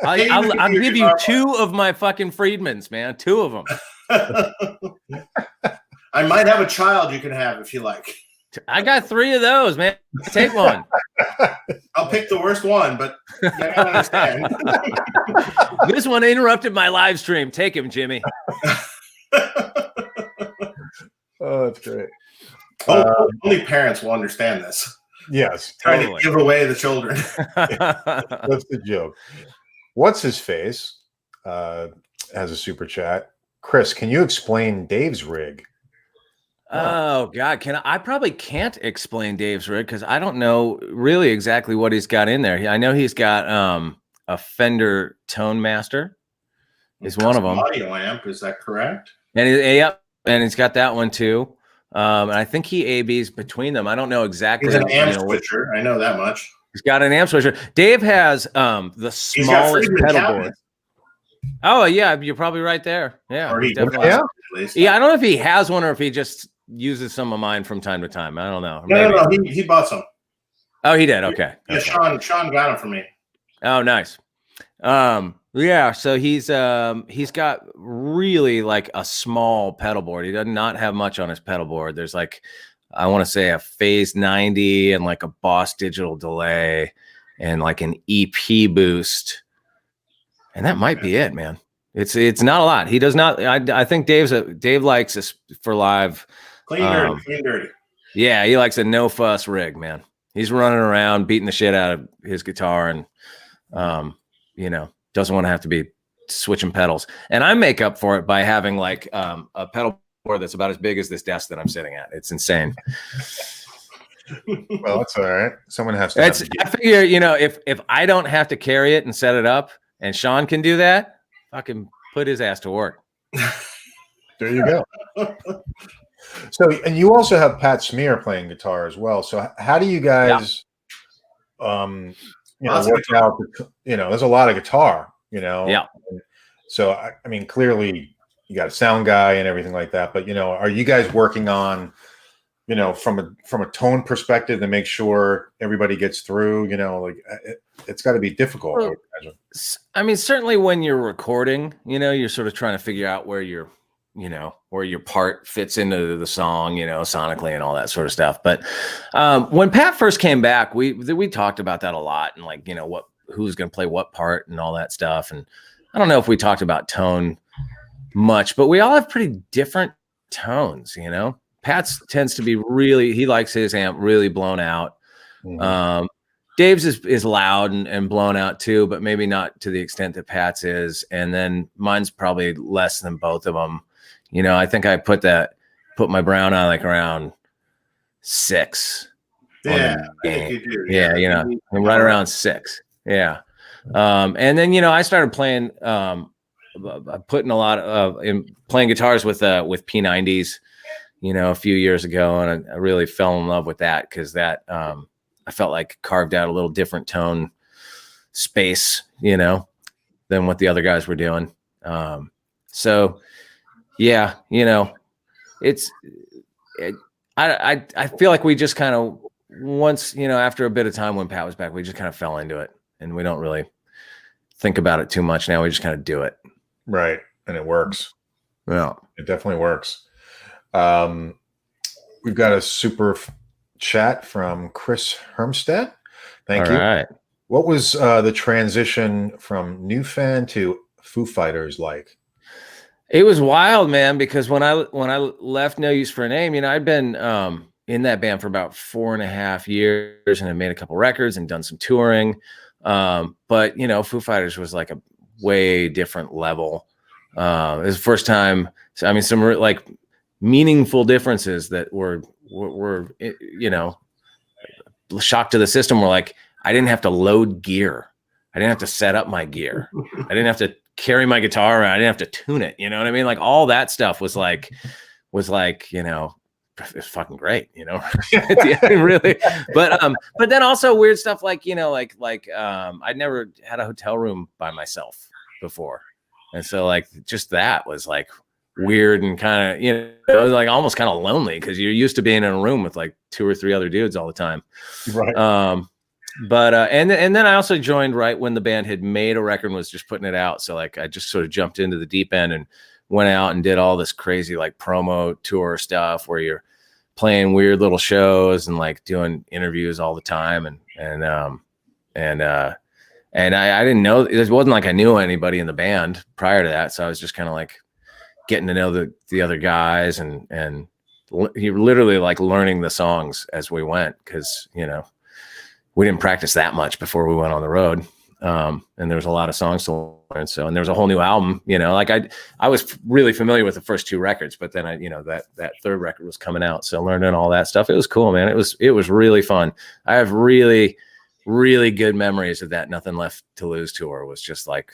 I'll give you 2 of my fucking Friedmans, man. 2 of them. I might have a child you can have if you like. I got 3 of those, man. Take one. I'll pick the worst one, but you gotta understand. This one interrupted my live stream. Take him, Jimmy. Oh, that's great. Only parents will understand this. Yes. Trying to give away the children. That's the joke. What's his face? Has a super chat. Chris, can you explain Dave's rig? Oh God, I probably can't explain Dave's rig because I don't know really exactly what he's got in there. I know he's got a Fender Tone Master. Is one of them. Audio amp, is that correct? And he's got that one too. And I think he ABs between them. I don't know exactly. He's an amp switcher. I know that much. He's got an amp switcher. Dave has the smallest pedal board. Oh yeah, you're probably right there. Yeah, definitely. Yeah, I don't know if he has one or if he just uses some of mine from time to time. I don't know. No, he bought some. Oh, he did. Okay. Yeah, okay. Sean got them for me. Oh, nice. Yeah, so he's got really like a small pedal board. He does not have much on his pedal board. There's like, I want to say a Phase 90 and like a Boss digital delay and like an EP boost. And that might be it, man. It's not a lot. He does not. I think Dave likes this for live. Clean dirty. Yeah, he likes a no fuss rig, man. He's running around beating the shit out of his guitar and doesn't want to have to be switching pedals. And I make up for it by having like a pedal board that's about as big as this desk that I'm sitting at. It's insane. Well, that's all right. Someone has to. I figure, if I don't have to carry it and set it up, and Sean can do that, fucking put his ass to work. There you go. So, and you also have Pat Smear playing guitar as well. So, how do you guys, work out? There's a lot of guitar. Yeah. So, I mean, clearly, you got a sound guy and everything like that. But are you guys working on, from a tone perspective to make sure everybody gets through? It's got to be difficult. Well, I mean, certainly when you're recording, you're sort of trying to figure out where your part fits into the song, sonically and all that sort of stuff. But when Pat first came back, we talked about that a lot and like, who's going to play what part and all that stuff. And I don't know if we talked about tone much, but we all have pretty different tones, Pat's tends to be he likes his amp really blown out. Mm-hmm. Dave's is loud and blown out too, but maybe not to the extent that Pat's is. And then mine's probably less than both of them. I think I put my brown on like around 6. Yeah, you do. Yeah, I'm right around 6. Yeah. And then, I started playing, putting a lot of playing guitars with P90s, a few years ago. And I really fell in love with that because that, I felt like carved out a little different tone space, than what the other guys were doing. So yeah, I feel like we just kind of once, after a bit of time when Pat was back, we just kind of fell into it and we don't really think about it too much now. We just kind of do it. Right. And it works. Yeah, it definitely works. We've got a super chat from Chris Hermstead. Thank you. All right. What was the transition from NUFAN to Foo Fighters like? It was wild, man, because when I left No Use for a Name, I'd been in that band for about 4.5 years and I made a couple records and done some touring. But Foo Fighters was like a way different level. It was the first time. I mean, some like meaningful differences that were shock to the system were like, I didn't have to load gear. I didn't have to set up my gear. I didn't have to carry my guitar around. I didn't have to tune it. You know what I mean? Like all that stuff was like, it's fucking great, really. But then also weird stuff like, I'd never had a hotel room by myself before. And so like just that was like weird and kind of, it was like almost kind of lonely because you're used to being in a room with like 2 or 3 other dudes all the time. Right. But and then I also joined right when the band had made a record and was just putting it out. So like I just sort of jumped into the deep end and went out and did all this crazy like promo tour stuff where you're playing weird little shows and like doing interviews all the time. And I didn't know, it wasn't like I knew anybody in the band prior to that. So I was just kind of like getting to know the other guys and you literally like learning the songs as we went. Cause we didn't practice that much before we went on the road. And there was a lot of songs to learn. So, and there was a whole new album, like I was really familiar with the first 2 records, but then that third record was coming out. So learning all that stuff, it was cool, man. It was really fun. I have really, really good memories of that Nothing Left to Lose tour. It was just like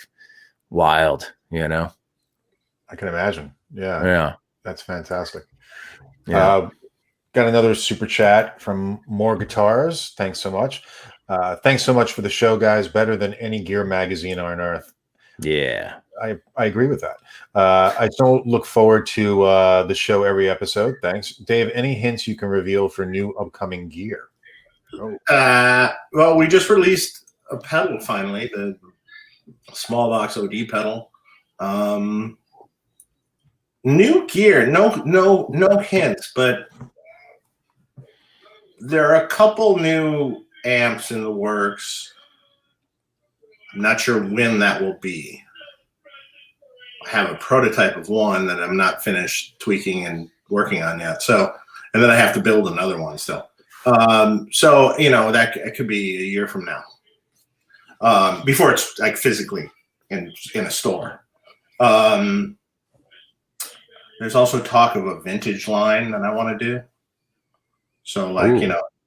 wild, I can imagine. Yeah. That's fantastic. Yeah. Got another super chat from More Guitars. Thanks so much. Thanks so much for the show, guys. Better than any gear magazine on earth. Yeah. I agree with that. I don't look forward to the show every episode. Thanks. Dave, any hints you can reveal for new upcoming gear? Well, we just released a pedal finally, the small box OD pedal. New gear, no hints, but there are a couple new amps in the works. I'm not sure when that will be. I have a prototype of one that I'm not finished tweaking and working on yet. So, and then I have to build another one still. So, that it could be a year from now, before it's like physically in a store. There's also talk of a vintage line that I want to do. So like,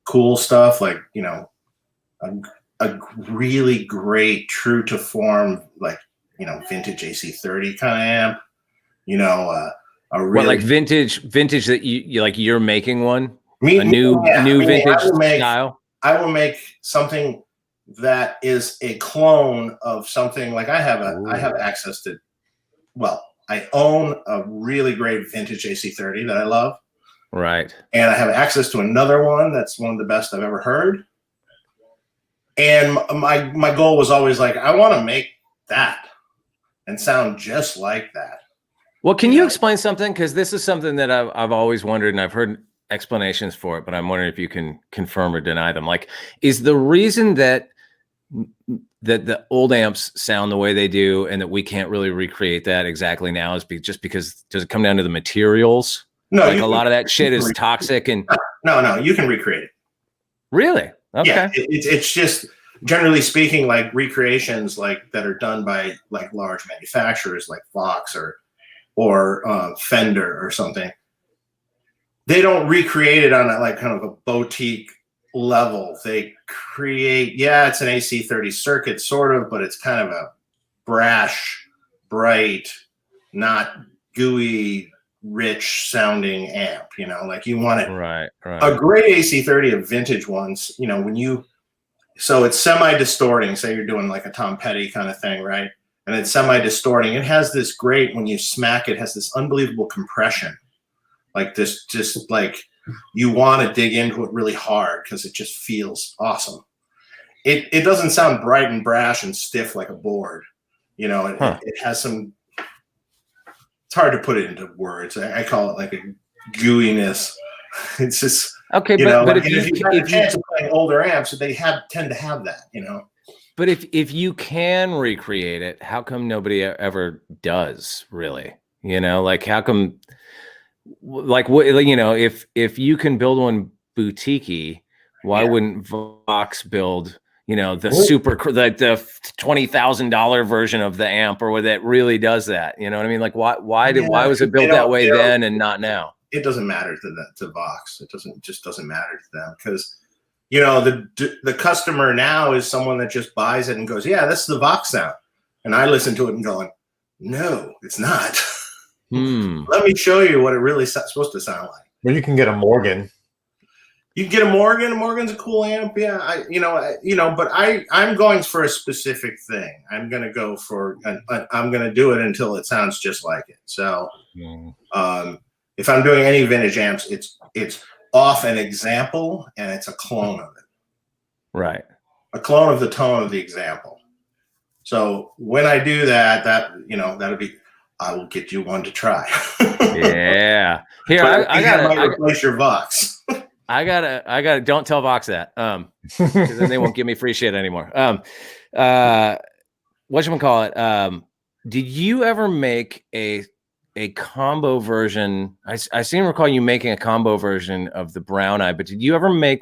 cool stuff, like, a really great true to form, like, vintage AC30 kind of amp, a really like vintage that you like, you're making one, new vintage style. I will make something that is a clone of something like I have access to, I own a really great vintage AC30 that I love. Right. And I have access to another one that's one of the best I've ever heard. And my goal was always like, I want to make that and sound just like that. Well, can you explain something? Because this is something that I've always wondered, and I've heard explanations for it, but I'm wondering if you can confirm or deny them. Like, is the reason that the old amps sound the way they do and that we can't really recreate that exactly now is just because, does it come down to the materials? No, like a lot of that shit is toxic and no, you can recreate it. Really? Okay. Yeah, it's just generally speaking, like recreations like that are done by like large manufacturers like Vox or Fender or something. They don't recreate it on a like kind of a boutique level. They create, it's an AC30 circuit sort of, but it's kind of a brash, bright, not gooey, rich sounding amp, like you want it. Right. A great AC30 of vintage ones, so it's semi-distorting, say you're doing like a Tom Petty kind of thing, right? And it's semi-distorting. It has this great, when you smack it, has this unbelievable compression. Like this, just like you want to dig into it really hard because it just feels awesome. It doesn't sound bright and brash and stiff like a board. It has some, it's hard to put it into words. I call it like a gooiness. It's just, okay, but if you have a chance of playing older amps, they tend to have that, But if you can recreate it, how come nobody ever does, really? Like how come, like what, if you can build one boutique-y, why wouldn't Vox build, the the $20,000 version of the amp or that really does that? You know what I mean? Like why was it built that way then and not now? It doesn't matter to Vox. It just doesn't matter to them because the customer now is someone that just buys it and goes, yeah, that's the Vox sound. And I listen to it and going, no, it's not. Let me show you what it really is supposed to sound like. Well, you can get a Morgan. You can get a Morgan. A Morgan's a cool amp. Yeah, but I'm going for a specific thing. I'm going to go for, I'm going to do it until it sounds just like it. So, if I'm doing any vintage amps, it's off an example and it's a clone of it. Right. A clone of the tone of the example. So when I do that, that'll be, I will get you one to try. Yeah. Here, I gotta replace your Vox. I gotta. Don't tell Vox that, because then they won't give me free shit anymore. Whatchamacallit? Did you ever make a combo version? I seem to recall you making a combo version of the Brown Eye, but did you ever make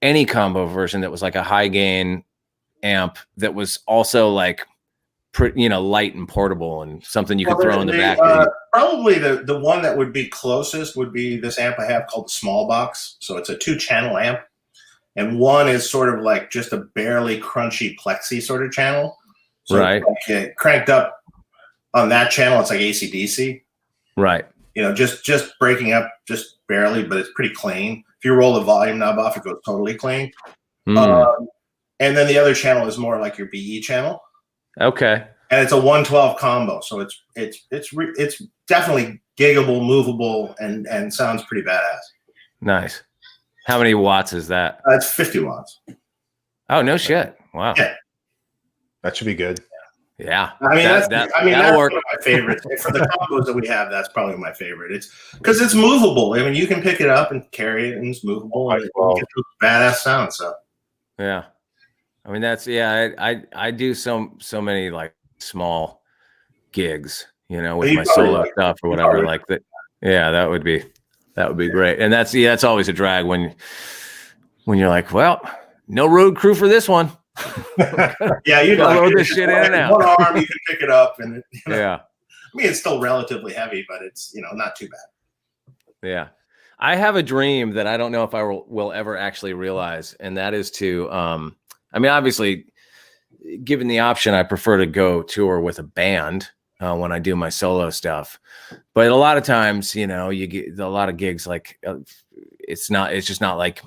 any combo version that was like a high gain amp that was also like, light and portable and something you could throw in the back? Probably the one that would be closest would be this amp I have called the Small Box. So it's a 2-channel amp, and one is sort of like just a barely crunchy plexi sort of channel. So right. Like cranked up on that channel, it's like AC/DC. Right. Just breaking up just barely, but it's pretty clean. If you roll the volume knob off, it goes totally clean. And then the other channel is more like your BE channel. Okay. And it's a 112 combo, so it's definitely giggable, movable, and sounds pretty badass. Nice. How many watts is that? It's 50 watts. Oh, no shit! Wow. Yeah. That should be good. Yeah. I mean, that's one of my favorites. For the combos that we have, that's probably my favorite. It's because it's movable. I mean, you can pick it up and carry it, and it's movable, and it gets a badass sound. So. Yeah. I mean, I do so many like small gigs, with my solo stuff or whatever like that. Yeah, that would be great. And that's always a drag when you're like, well, no road crew for this one. Yeah, you load this shit in and out. One arm, you can pick it up, and yeah. I mean, it's still relatively heavy, but it's not too bad. Yeah. I have a dream that I don't know if I will ever actually realize, and that is to I mean, obviously, given the option, I prefer to go tour with a band when I do my solo stuff. But a lot of times, you get a lot of gigs like it's just not like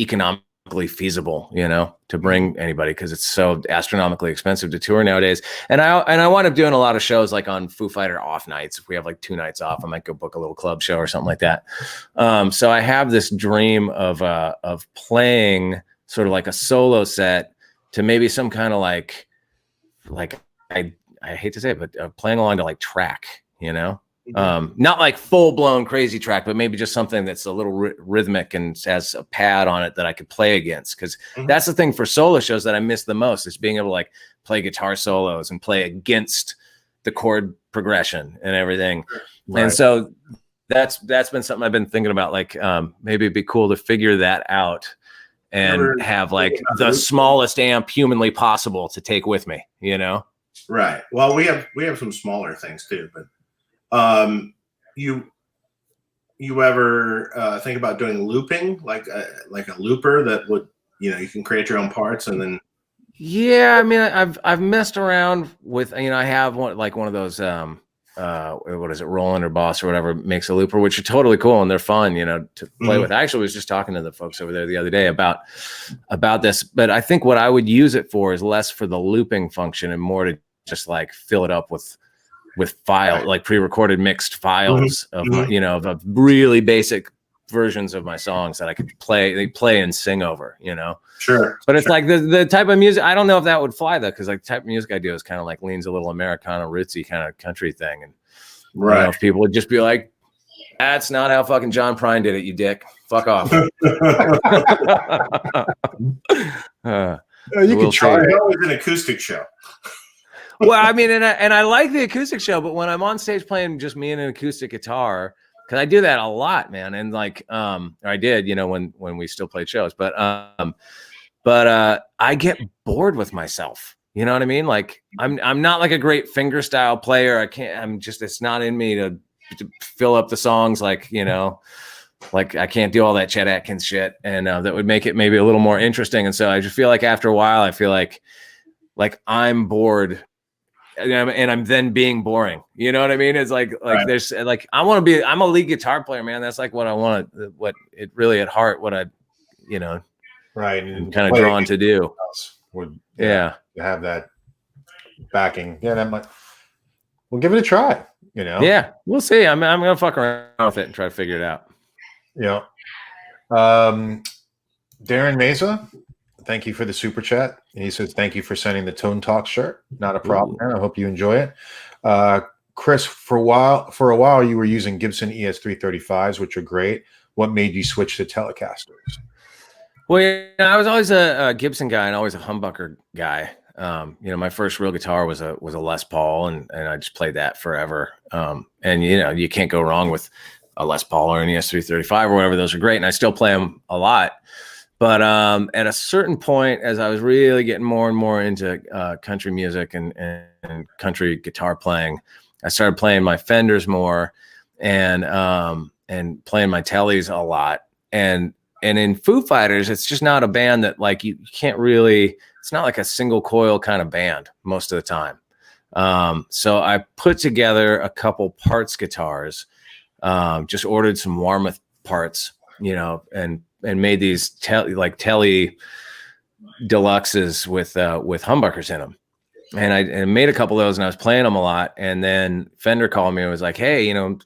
economically feasible, to bring anybody because it's so astronomically expensive to tour nowadays. And I wind up doing a lot of shows like on Foo Fighter off nights. If we have like 2 nights off, I might go book a little club show or something like that. So I have this dream of playing sort of like a solo set to maybe some kind of like I hate to say it, but playing along to like track, not like full blown crazy track, but maybe just something that's a little rhythmic and has a pad on it that I could play against. Cause that's the thing for solo shows that I miss the most is being able to like play guitar solos and play against the chord progression and everything. Right. And so that's been something I've been thinking about. Like maybe it'd be cool to figure that out and have like the smallest amp humanly possible to take with me, Right. Well, we have some smaller things too, but you ever think about doing looping, like a looper that would, you can create your own parts and then. Yeah, I mean, I've messed around with, I have one of those what is it, Roland or Boss or whatever makes a looper, which are totally cool and they're fun, to play with. I actually was just talking to the folks over there the other day about this, but I think what I would use it for is less for the looping function and more to just like fill it up with file, like pre-recorded mixed files of of really basic versions of my songs that I could play and sing over, Sure. But it's like the type of music, I don't know if that would fly though, because like the type of music I do is kind of like leans a little Americana rootsy kind of country thing. And right. If people would just be like, that's not how fucking John Prine did it, you dick. Fuck off. You can try it. It's always an acoustic show. Well, I mean, and I like the acoustic show, but when I'm on stage playing just me and an acoustic guitar, because I do that a lot, man, and like I did, when we still played shows, but I get bored with myself. You know what I mean? Like I'm not like a great finger style player. It's not in me to fill up the songs like like I can't do all that Chet Atkins shit, and that would make it maybe a little more interesting. And so I just feel like after a while, I feel like I'm bored and I'm then being boring. You know what I mean? It's like right. There's like, I'm a lead guitar player, man. That's like what I want to, what it really at heart, what I, you know, right. And kind of drawn to do. Would yeah. Have that backing. Yeah. That might, we'll give it a try, you know? Yeah. We'll see. I'm going to fuck around with it and try to figure it out. Yeah. Darren Mesa, thank you for the super chat. He says, thank you for sending the Tone Talk shirt. Not a problem. I hope you enjoy it. Chris, for a while, you were using Gibson ES335s, which are great. What made you switch to telecasters? Well, yeah, I was always a Gibson guy and always a humbucker guy. You know, my first real guitar was a Les Paul, and I just played that forever. And you know, you can't go wrong with a Les Paul or an ES335 or whatever. Those are great, and I still play them a lot. But at a certain point, as I was really getting more and more into country music and country guitar playing, I started playing my Fenders more and playing my Tellies a lot. And in Foo Fighters, it's just not a band that like you can't really. It's not like a single coil kind of band most of the time. So I put together a couple parts guitars, just ordered some Warmoth parts, you know, and made these Telly deluxes with humbuckers in them. And I made a couple of those, and I was playing them a lot. And then Fender called me and was like, "Hey, you know,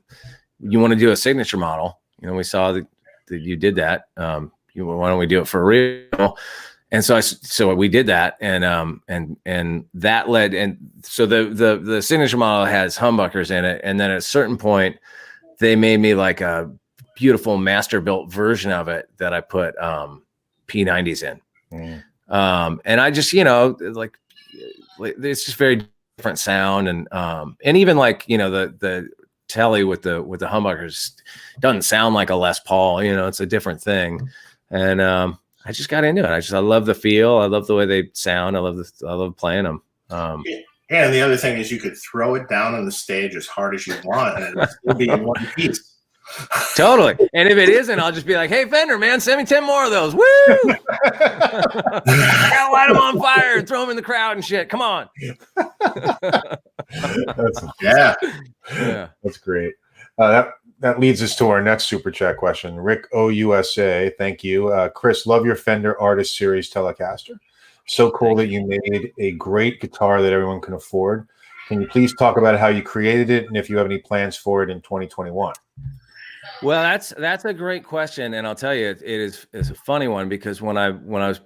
you want to do a signature model? You know, we saw that you did that. Why don't we do it for real?" And so we did that, and that led, and so the signature model has humbuckers in it, and then at a certain point, they made me like a beautiful master built version of it that I put P90s in, and I just, you know, like it's just very different sound, and even like, you know, the Telly with the humbuckers doesn't sound like a Les Paul, you know, it's a different thing, and I just got into it. I love the feel. I love the way they sound. I love playing them. And the other thing is you could throw it down on the stage as hard as you want, and it'll still be in one piece. Totally. And if it isn't, I'll just be like, "Hey, Fender, man, send me 10 more of those." Woo! I gotta light them on fire and throw them in the crowd and shit. Come on. That's great. That leads us to our next super chat question. Rick OUSA, thank you. Chris, love your Fender Artist Series Telecaster. So cool that you made a great guitar that everyone can afford. Can you please talk about how you created it and if you have any plans for it in 2021? Well, that's a great question, and I'll tell you, it's a funny one, because when I was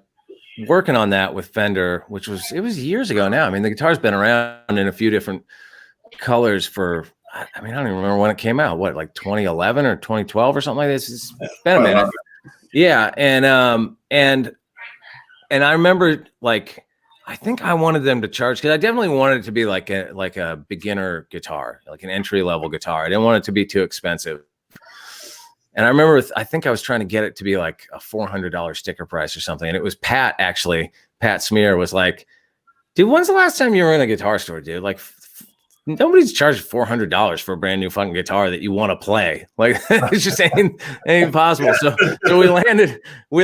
working on that with Fender, it was years ago now. I mean, the guitar's been around in a few different colors for, I mean, I don't even remember when it came out. What, like 2011 or 2012 or something like this? It's been a minute. Yeah, and I remember, like, I think I wanted them to charge, because I definitely wanted it to be like a beginner guitar, like an entry level guitar. I didn't want it to be too expensive. And I remember, I think I was trying to get it to be like a $400 sticker price or something. And it was Pat Smear was like, "Dude, when's the last time you were in a guitar store, dude? Like, nobody's charged $400 for a brand new fucking guitar that you want to play. Like, it's just ain't possible." So we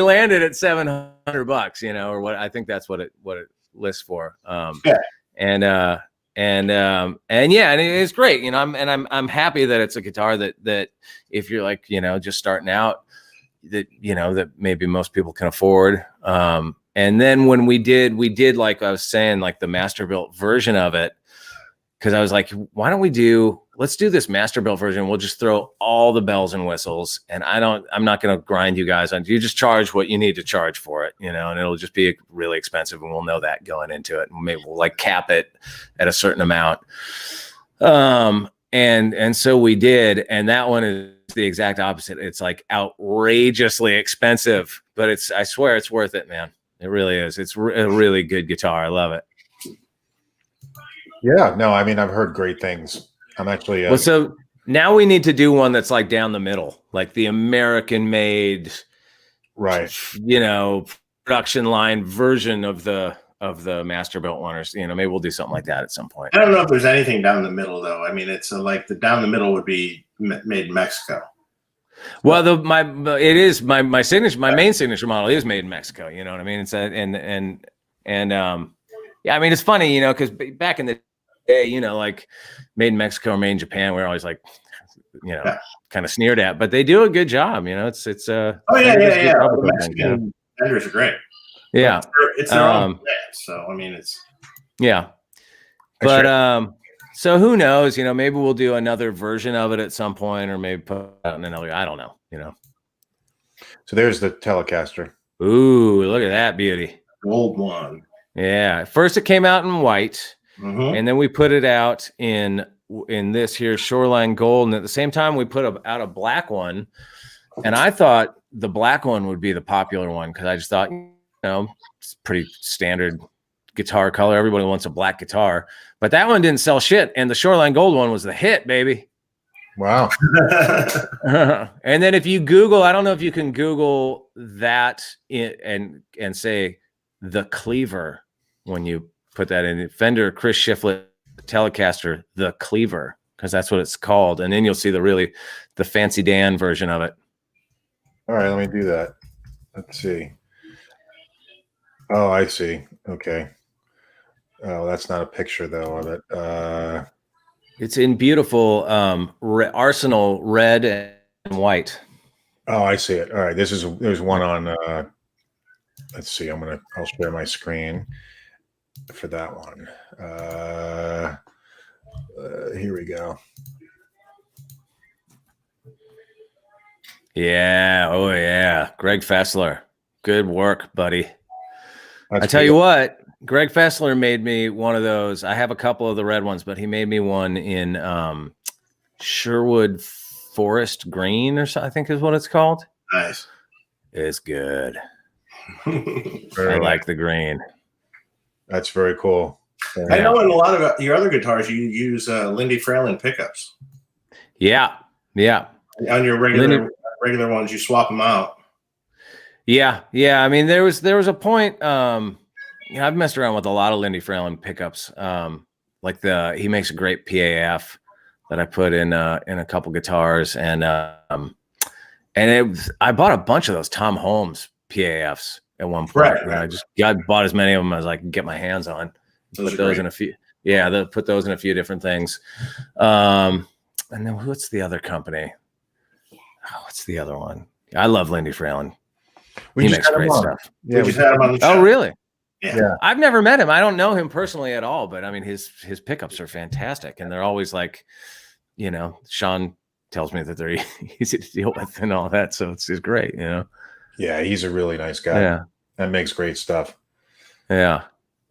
landed at $700, you know, or what I think that's what it lists for. And yeah, and it's great, you know. I'm happy that it's a guitar that if you're like, you know, just starting out, that, you know, that maybe most people can afford. And then when we did like I was saying, like the master built version of it, because I was like, why don't let's do this master built version. We'll just throw all the bells and whistles, and I'm not going to grind you guys on. You just charge what you need to charge for it, you know, and it'll just be really expensive, and we'll know that going into it. And maybe we'll like cap it at a certain amount. And so we did, and that one is the exact opposite. It's like outrageously expensive, but I swear it's worth it, man. It really is. It's a really good guitar. I love it. Yeah, no, I mean, I've heard great things. I'm actually well, so now we need to do one that's like down the middle, like the American made, right, you know, production line version of the master built one, or, you know, maybe we'll do something like that at some point. I don't know if there's anything down the middle though. I mean, it's like the down the middle would be made in Mexico. Well, my main signature model is made in Mexico. You know what I mean? It's yeah, I mean, it's funny, you know, because back in the you know, like made in Mexico or made in Japan, we're always like, you know, kind of sneered at, but they do a good job. You know, it's the Mexican vendors are great. Yeah. It's their own brand, so I mean, it's but so who knows, you know, maybe we'll do another version of it at some point, or maybe put out another, I don't know, you know. So there's the Telecaster. Ooh, look at that beauty. Gold one. Yeah. First it came out in white, and then we put it out in this here Shoreline Gold, and at the same time we put out a black one, and I thought the black one would be the popular one because I just thought, you know, it's pretty standard guitar color. Everybody wants a black guitar, but that one didn't sell shit, and the Shoreline Gold one was the hit, baby. Wow. And then if you Google, I don't know if you can Google that and say the Cleaver when you put that in. Fender Chris Shiflett Telecaster, the Cleaver, because that's what it's called. And then you'll see the Fancy Dan version of it. All right, let me do that. Let's see. Oh, I see. Okay. Oh, that's not a picture though of it. It's in beautiful Arsenal red and white. Oh, I see it. All right, there's one on. Let's see. I'll share my screen for that one. Here we go. Yeah. Oh yeah. Greg Fessler. Good work, buddy. That's I tell you what, Greg Fessler made me one of those. I have a couple of the red ones, but he made me one in Sherwood Forest Green or something, I think is what it's called. Nice. It's good. I like the green. That's very cool. I know in a lot of your other guitars, you use Lindy Frehley pickups. Yeah. Yeah. On your regular ones, you swap them out. Yeah. Yeah. I mean, there was a point, you know, I've messed around with a lot of Lindy Frehley pickups. Like he makes a great PAF that I put in a couple guitars, and I bought a bunch of those Tom Holmes PAFs at one point. Right. I bought as many of them as I could get my hands on. Put those in a few. Yeah, they'll put those in a few different things. And then what's the other company? Oh, what's the other one? I love Lindy Frehley. He makes great stuff. Yeah, we had him on the show. Oh, really? Yeah. I've never met him. I don't know him personally at all, but I mean, his pickups are fantastic, and they're always like, you know, Sean tells me that they're easy to deal with and all that, so it's great, you know. Yeah, he's a really nice guy. Yeah, that makes great stuff. Yeah.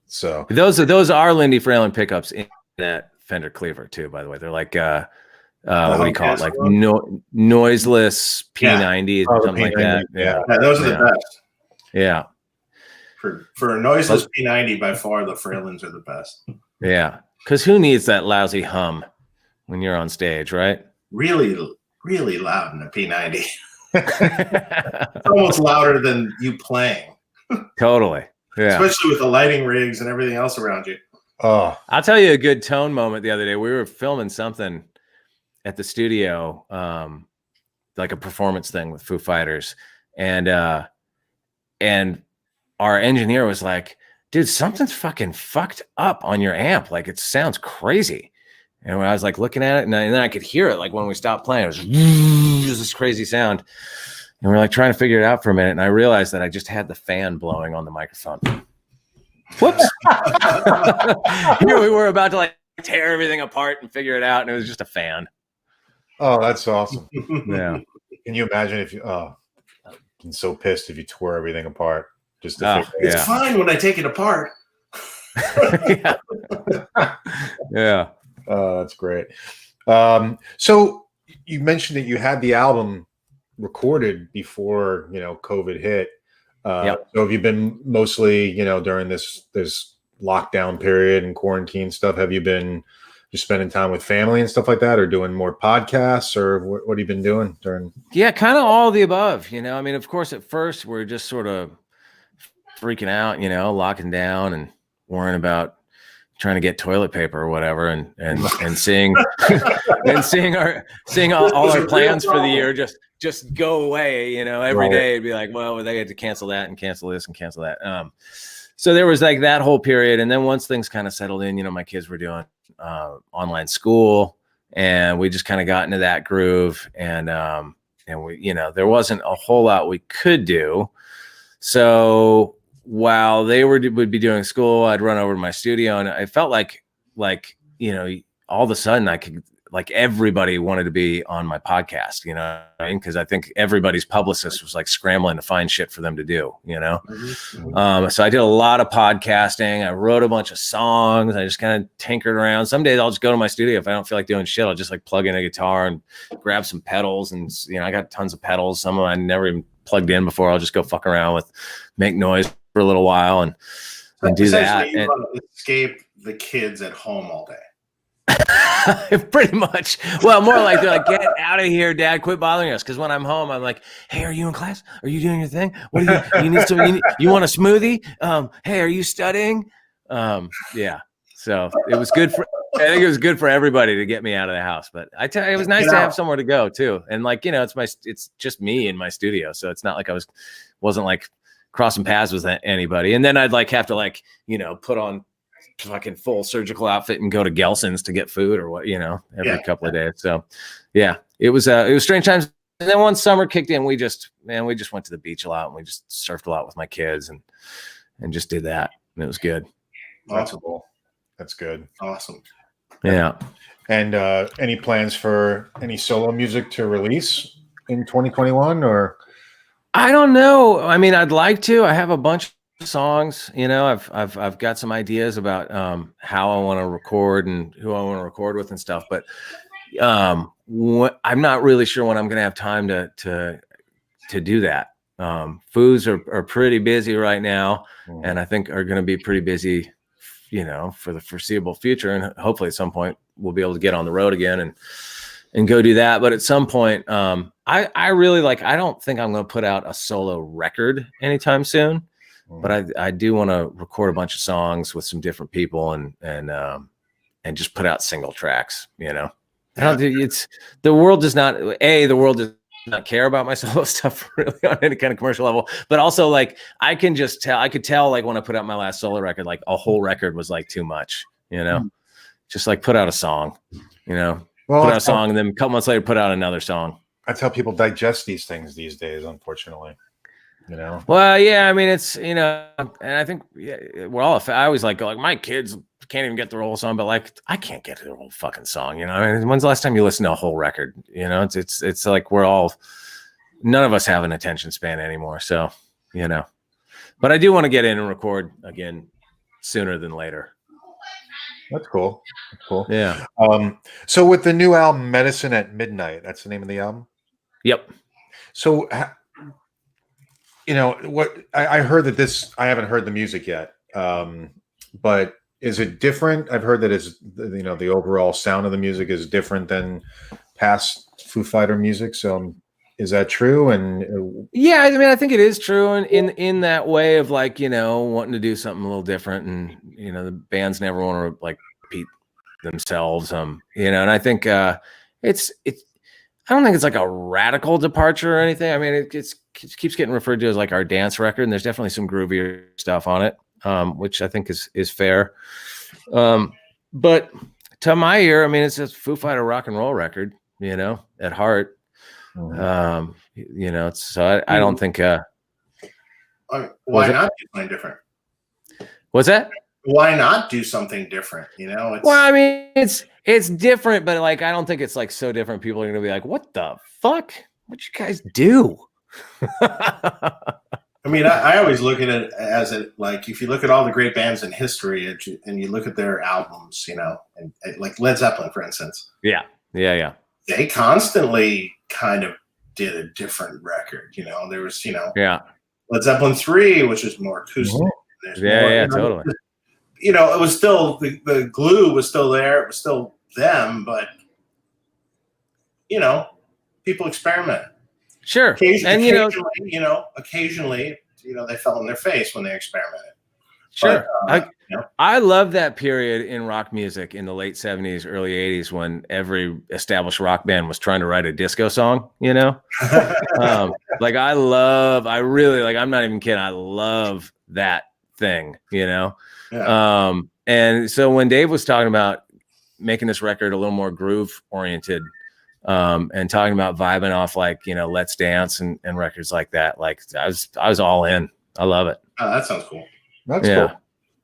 So those are Lindy Frehley pickups in that Fender Cleaver too. By the way, they're like what do you call it? Like noiseless P90s or something like that. Yeah, those are the best. Yeah. For a noiseless P90, by far the Frehleys are the best. Yeah, because who needs that lousy hum when you're on stage, right? Really, really loud in a P90. It's almost louder than you playing. Totally. Yeah. Especially with the lighting rigs and everything else around you. Oh, I'll tell you a good tone moment the other day. We were filming something at the studio, like a performance thing with Foo Fighters, and our engineer was like, dude, something's fucking fucked up on your amp. Like, it sounds crazy. And when I was like looking at it, and then I could hear it, like when we stopped playing, it was this crazy sound. And we're like trying to figure it out for a minute. And I realized that I just had the fan blowing on the microphone. Whoops. Here we were about to like tear everything apart and figure it out. And it was just a fan. Oh, that's awesome. Yeah. Can you imagine if I'm so pissed if you tore everything apart? Just to it's fine when I take it apart. Yeah. Yeah. That's great. So you mentioned that you had the album recorded before, you know, COVID hit. So have you been mostly, you know, during this lockdown period and quarantine stuff, have you been just spending time with family and stuff like that, or doing more podcasts, or what have you been doing during? Yeah, kind of all of the above, you know. I mean, of course, at first we're just sort of freaking out, you know, locking down and worrying about trying to get toilet paper or whatever, and seeing and seeing all our plans for the year just go away, you know. Every day it'd be like, well, they had to cancel that and cancel this and cancel that. So there was like that whole period, and then once things kind of settled in, you know, my kids were doing online school, and we just kind of got into that groove, and we, you know, there wasn't a whole lot we could do. So while they would be doing school, I'd run over to my studio, and I felt like, you know, all of a sudden I could, like, everybody wanted to be on my podcast, you know, because I think everybody's publicist was like scrambling to find shit for them to do, you know. So I did a lot of podcasting. I wrote a bunch of songs. I just kind of tinkered around. Some days I'll just go to my studio. If I don't feel like doing shit, I'll just like plug in a guitar and grab some pedals. And, you know, I got tons of pedals. Some of them I never even plugged in before. I'll just go fuck around with, make noise for a little while and do that. You want to escape the kids at home all day. Pretty much. Well, more like they're like, get out of here, Dad, quit bothering us. Because when I'm home, I'm like, hey, are you in class? Are you doing your thing? What are you need some, you want a smoothie? Hey, are you studying? Yeah. So it was good for, I think it was good for everybody to get me out of the house. But I tell you, it was nice to have somewhere to go too. And like, you know, it's just me in my studio. So it's not like I wasn't like crossing paths with anybody. And then I'd like have to, like, you know, put on fucking full surgical outfit and go to Gelson's to get food or what, you know, every couple of days. So yeah, it was strange times. And then once summer kicked in, we just went to the beach a lot, and we just surfed a lot with my kids and just did that. And it was good. That's good. Awesome. Yeah. And any plans for any solo music to release in 2021 or? I don't know. I mean, I'd like to. I have a bunch songs, you know. I've got some ideas about how I want to record and who I want to record with and stuff, but I'm not really sure when I'm going to have time to do that. Foos are pretty busy right now, and I think are going to be pretty busy, you know, for the foreseeable future, and hopefully at some point we'll be able to get on the road again and go do that. But at some point, I really like, I don't think I'm going to put out a solo record anytime soon. But I do want to record a bunch of songs with some different people and just put out single tracks, you know. I don't think the world does not care about my solo stuff really on any kind of commercial level, but also like I could tell like when I put out my last solo record, like a whole record was like too much, you know. Just like put out a song, you know, put out a song and then a couple months later put out another song. I tell people digest these things these days, unfortunately. You know. Well, yeah, I mean, it's, you know, and I think we're all. I always like my kids can't even get the whole song, but like I can't get the whole fucking song. You know, I mean, when's the last time you listened to a whole record? You know, it's like none of us have an attention span anymore. So, you know, but I do want to get in and record again sooner than later. That's cool. Yeah. So with the new album, Medicine at Midnight, that's the name of the album. Yep. So. You know what? I heard that this. I haven't heard the music yet, but is it different? I've heard that the overall sound of the music is different than past Foo Fighter music. So is that true? And yeah, I mean, I think it is true, and in that way of like, you know, wanting to do something a little different, and you know, the bands never want to like repeat themselves, you know, and I think it's. I don't think it's like a radical departure or anything. I mean, it keeps getting referred to as like our dance record, and there's definitely some groovier stuff on it, which I think is fair. But to my ear, I mean, it's a Foo Fighter rock and roll record, you know, at heart. You know, so I don't think. Why not do something different? What's that? Why not do something different? You know, well, I mean, it's different, but like I don't think it's like so different. People are gonna be like, "What the fuck? What you guys do?" I mean, I always look at it as like if you look at all the great bands in history and you look at their albums, you know, and like Led Zeppelin, for instance. Yeah. They constantly kind of did a different record. You know, there was, you know, Led Zeppelin 3, which was more acoustic. Totally. You know, it was still the glue was still there. It was still them, but you know, people experiment. Sure, Occasionally, they fell in their face when they experimented. Sure, but, I love that period in rock music in the late 70s, early 80s when every established rock band was trying to write a disco song. You know, like I really like. I'm not even kidding. I love that thing. You know. Yeah. And so when Dave was talking about making this record a little more groove oriented, and talking about vibing off like, you know, Let's Dance and records like that. Like I was all in. I love it. Oh, that sounds cool. That's cool.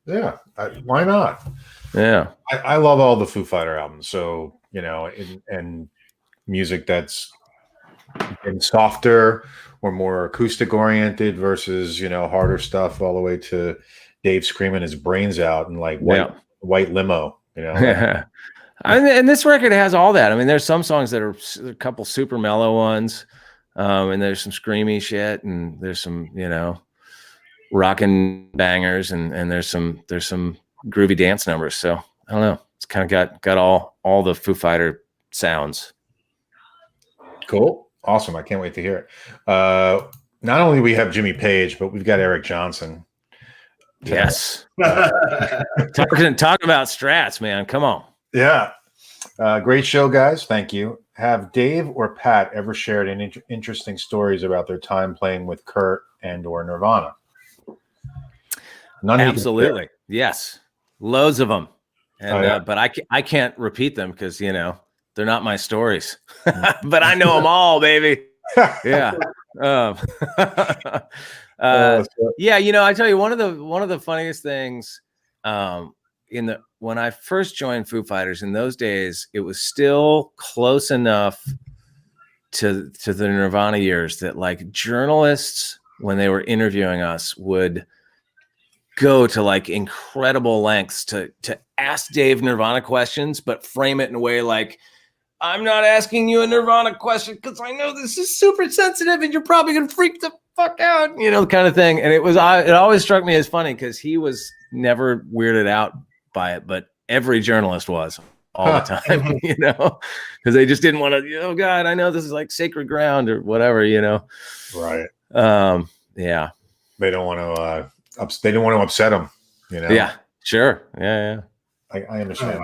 Yeah. Why not? Yeah. I love all the Foo Fighter albums. So, you know, and music that's been softer or more acoustic oriented versus, you know, harder stuff, all the way to Dave screaming his brains out and like white limo, you know. Yeah. And this record has all that. I mean, there's some songs that are a couple super mellow ones, and there's some screamy shit, and there's some, you know, rockin' bangers, and there's some groovy dance numbers. So I don't know. It's kind of got all the Foo Fighter sounds. Cool. Awesome. I can't wait to hear it. Not only we have Jimmy Page, but we've got Eric Johnson. Yes. Talk about strats, man. Come on. Yeah. Great show, guys. Thank you. Have Dave or Pat ever shared any interesting stories about their time playing with Kurt and or Nirvana? Absolutely. Yes. Loads of them. And, but I can't repeat them because, you know, they're not my stories, but I know them all, baby. Yeah. Yeah. You know, I tell you, one of the funniest things, when I first joined Foo Fighters in those days, it was still close enough to the Nirvana years that like journalists, when they were interviewing us, would go to like incredible lengths to ask Dave Nirvana questions, but frame it in a way like, I'm not asking you a Nirvana question because I know this is super sensitive and you're probably going to freak the fuck out, you know, kind of thing. And it always struck me as funny because he was never weirded out by it, but every journalist was all the time, you know, because they just didn't want to, oh God, I know this is like sacred ground or whatever, you know. Right. Yeah. They don't want to, they don't want to upset him, you know? Yeah, sure. Yeah. I understand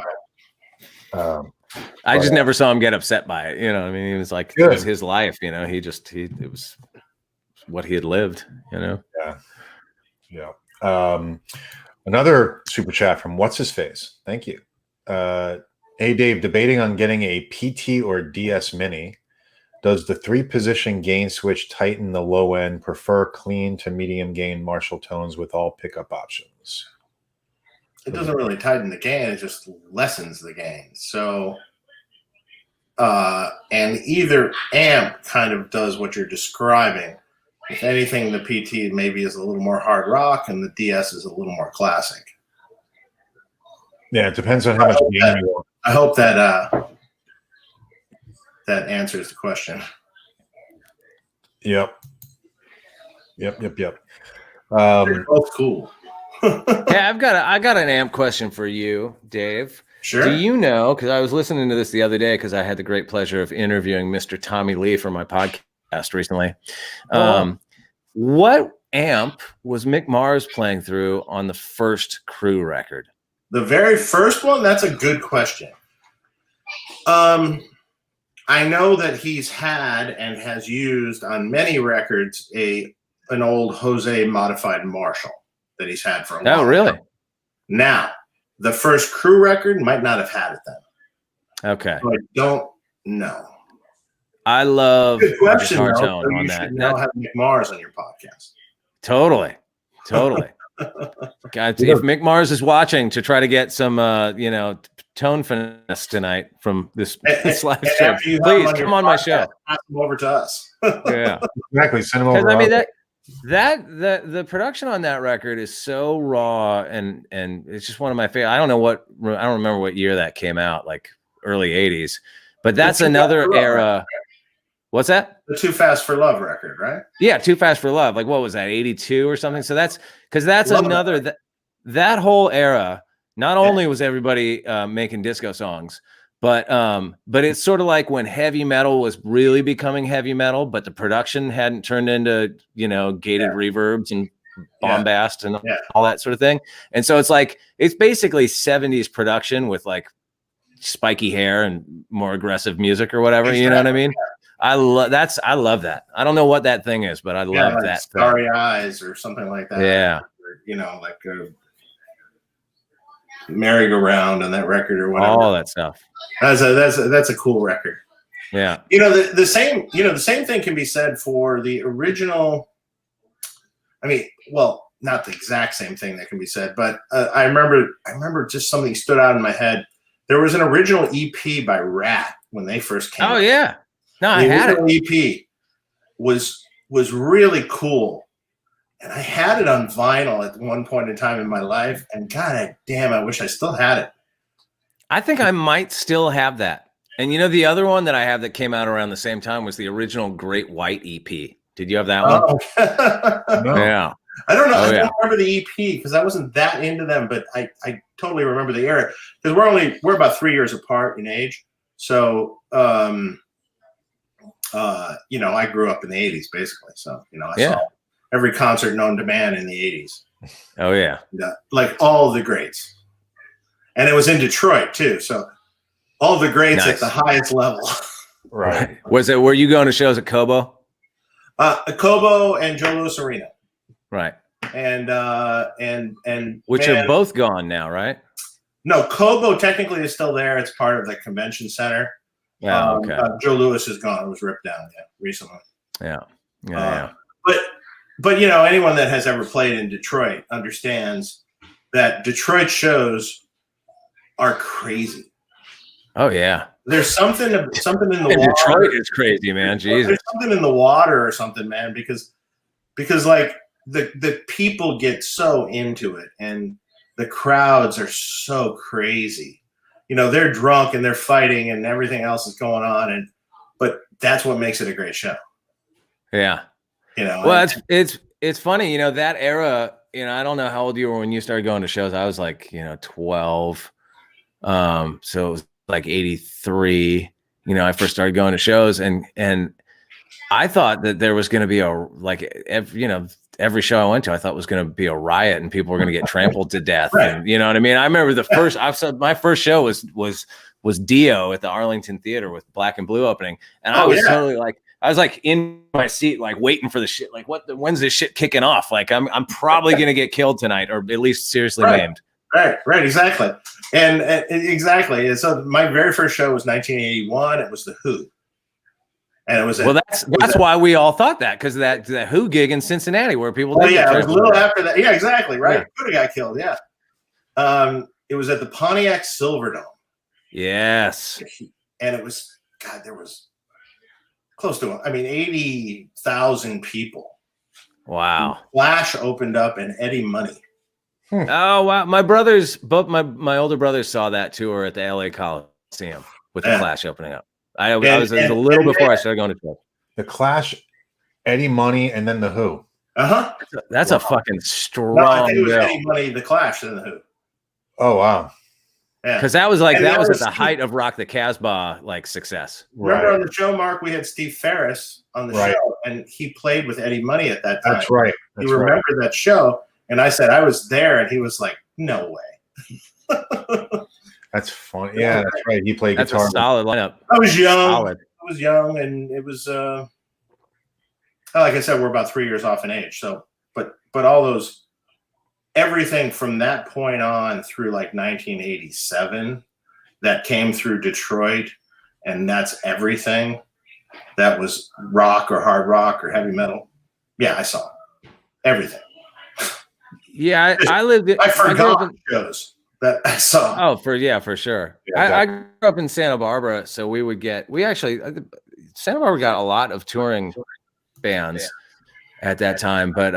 that. I just never saw him get upset by it. You know, I mean, he was like, it was his life, you know, it was what he had lived, you know? Yeah. Another super chat from What's His Face. Thank you. Hey, Dave, debating on getting a PT or DS Mini. Does the 3-position gain switch tighten the low end? Prefer clean to medium gain Marshall tones with all pickup options? It doesn't really tighten the gain. It just lessens the gain. So, and either amp kind of does what you're describing. If anything, the PT maybe is a little more hard rock and the DS is a little more classic. Yeah, it depends on how much gain you want. I hope that that answers the question. Yep. They're both cool. Yeah, I got an amp question for you, Dave. Sure. Do you know, because I was listening to this the other day because I had the great pleasure of interviewing Mr. Tommy Lee for my podcast recently. What amp was Mick Mars playing through on the first Crew record? The very first one? That's a good question. I know that he's had and has used on many records an old Jose modified Marshall that he's had for a while. Oh, really? Now, the first Crew record might not have had it then. Okay. So I don't know. I love good question, guitar though, tone so on you that. should now have Mick Mars on your podcast. Totally. God, if Mick Mars is watching to try to get some, tone finesse tonight from this live show, please come on my show. Pass them over to us. Yeah, exactly. Send them over. I mean the production on that record is so raw and it's just one of my favorite. I don't remember what year that came out, like early 80s, but that's another era. What's that? The Too Fast for Love record, right? Yeah, Too Fast for Love. Like, what was that, 82 or something? So that's another that whole era. Not only was everybody making disco songs, but it's sort of like when heavy metal was really becoming heavy metal, but the production hadn't turned into gated reverbs and bombast and all that sort of thing. And so it's basically 70s production with like spiky hair and more aggressive music or whatever. Exactly. You know what I mean? I love that. I don't know what that thing is, but I love like that. Starry Eyes or something like that. Yeah. Or, merry-go-round on that record or whatever. All that stuff. That's a cool record. Yeah. The same thing can be said for the original. I mean, well, not the exact same thing that can be said, but I remember just something stood out in my head. There was an original EP by Rat when they first came. Oh out. Yeah. No, I had it. EP was really cool. And I had it on vinyl at one point in time in my life. And God damn, I wish I still had it. I think I might still have that. And the other one that I have that came out around the same time was the original Great White EP. Did you have that one? Oh. No. Yeah. I don't know. I don't remember the EP because I wasn't that into them, but I totally remember the era because we're about 3 years apart in age. So, I grew up in the 80s basically. So, I saw every concert known to man in the 80s. Oh, yeah. Like all the greats. And it was in Detroit too. So all the greats at the highest level. Right. Were you going to shows at Cobo? Cobo and Joe Louis Arena. Right. And which are both gone now, right? No, Cobo technically is still there. It's part of the convention center. Yeah. Okay. Joe Louis is gone. It was ripped down recently. Yeah. Yeah. But anyone that has ever played in Detroit understands that Detroit shows are crazy. Oh yeah. There's something in the water. Detroit is crazy, man. Jesus. There's something in the water or something, man, because like the people get so into it and the crowds are so crazy. They're drunk and they're fighting and everything else is going on but that's what makes it a great show. Yeah. Well, it's funny, that era, I don't know how old you were when you started going to shows. I was like, 12. So it was like 83, I first started going to shows and I thought that there was going to be every show I went to, I thought was going to be a riot and people were going to get trampled to death. Right. And, you know what I mean? I remember my first show was Dio at the Arlington Theater with Black and Blue opening. And I was totally I was like in my seat, like waiting for the shit. Like when's this shit kicking off? Like I'm probably going to get killed tonight or at least seriously maimed. Right. Exactly. And exactly. And so my very first show was 1981. It was the Who. And it was that's why we all thought that because that Who gig in Cincinnati where people it was a little after that. Yeah, exactly. Right. Who got killed. Yeah. It was at the Pontiac Silverdome. Yes. And it was, God, there was close to 80,000 people. Wow. Flash opened up and Eddie Money. Oh wow. Both my older brothers saw that tour at the LA Coliseum with the Clash opening up. I was a little before I started going to church. The Clash, Eddie Money, and then the Who. That's a fucking strong. No, I think it was Eddie Money, the Clash, and the Who. Oh wow. Yeah, because that was at the height of Rock the Casbah success. Remember on the show, Mark, we had Steve Ferris on the show, and he played with Eddie Money at that time. That's right. You remember that show? And I said I was there, and he was like, "No way." That's funny. Yeah, that's right. He played guitar. That's a solid lineup. I was young. And it was like I said, we're about 3 years off in age. So, but all those, everything from that point on through 1987 that came through Detroit, and that's everything that was rock or hard rock or heavy metal. Yeah, I saw it. Everything. Yeah, I forgot shows that I saw. Oh, for sure. Yeah, I grew up in Santa Barbara, so Santa Barbara got a lot of touring bands at that time, but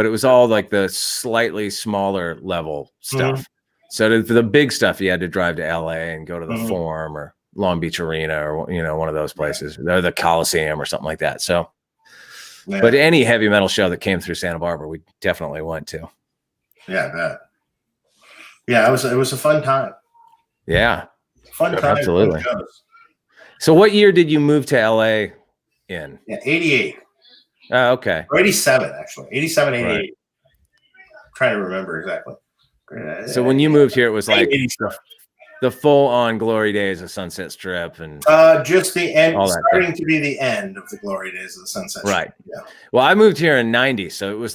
it was all the slightly smaller level stuff. Mm-hmm. So the big stuff, you had to drive to LA and go to the Forum or Long Beach Arena or one of those places, or the Coliseum or something like that. So, but any heavy metal show that came through Santa Barbara, we definitely went to. Yeah, I bet. Yeah, it was a fun time. Yeah. Fun time. Absolutely. So what year did you move to LA in? Yeah, 88. Oh, okay. Or 87, actually. 87, 88. Right. I'm trying to remember exactly. So when you moved here, it was the full-on glory days of Sunset Strip and just the end, starting to be the end of the glory days of the Sunset Strip. Right. Yeah. Well, I moved here in 90, so it was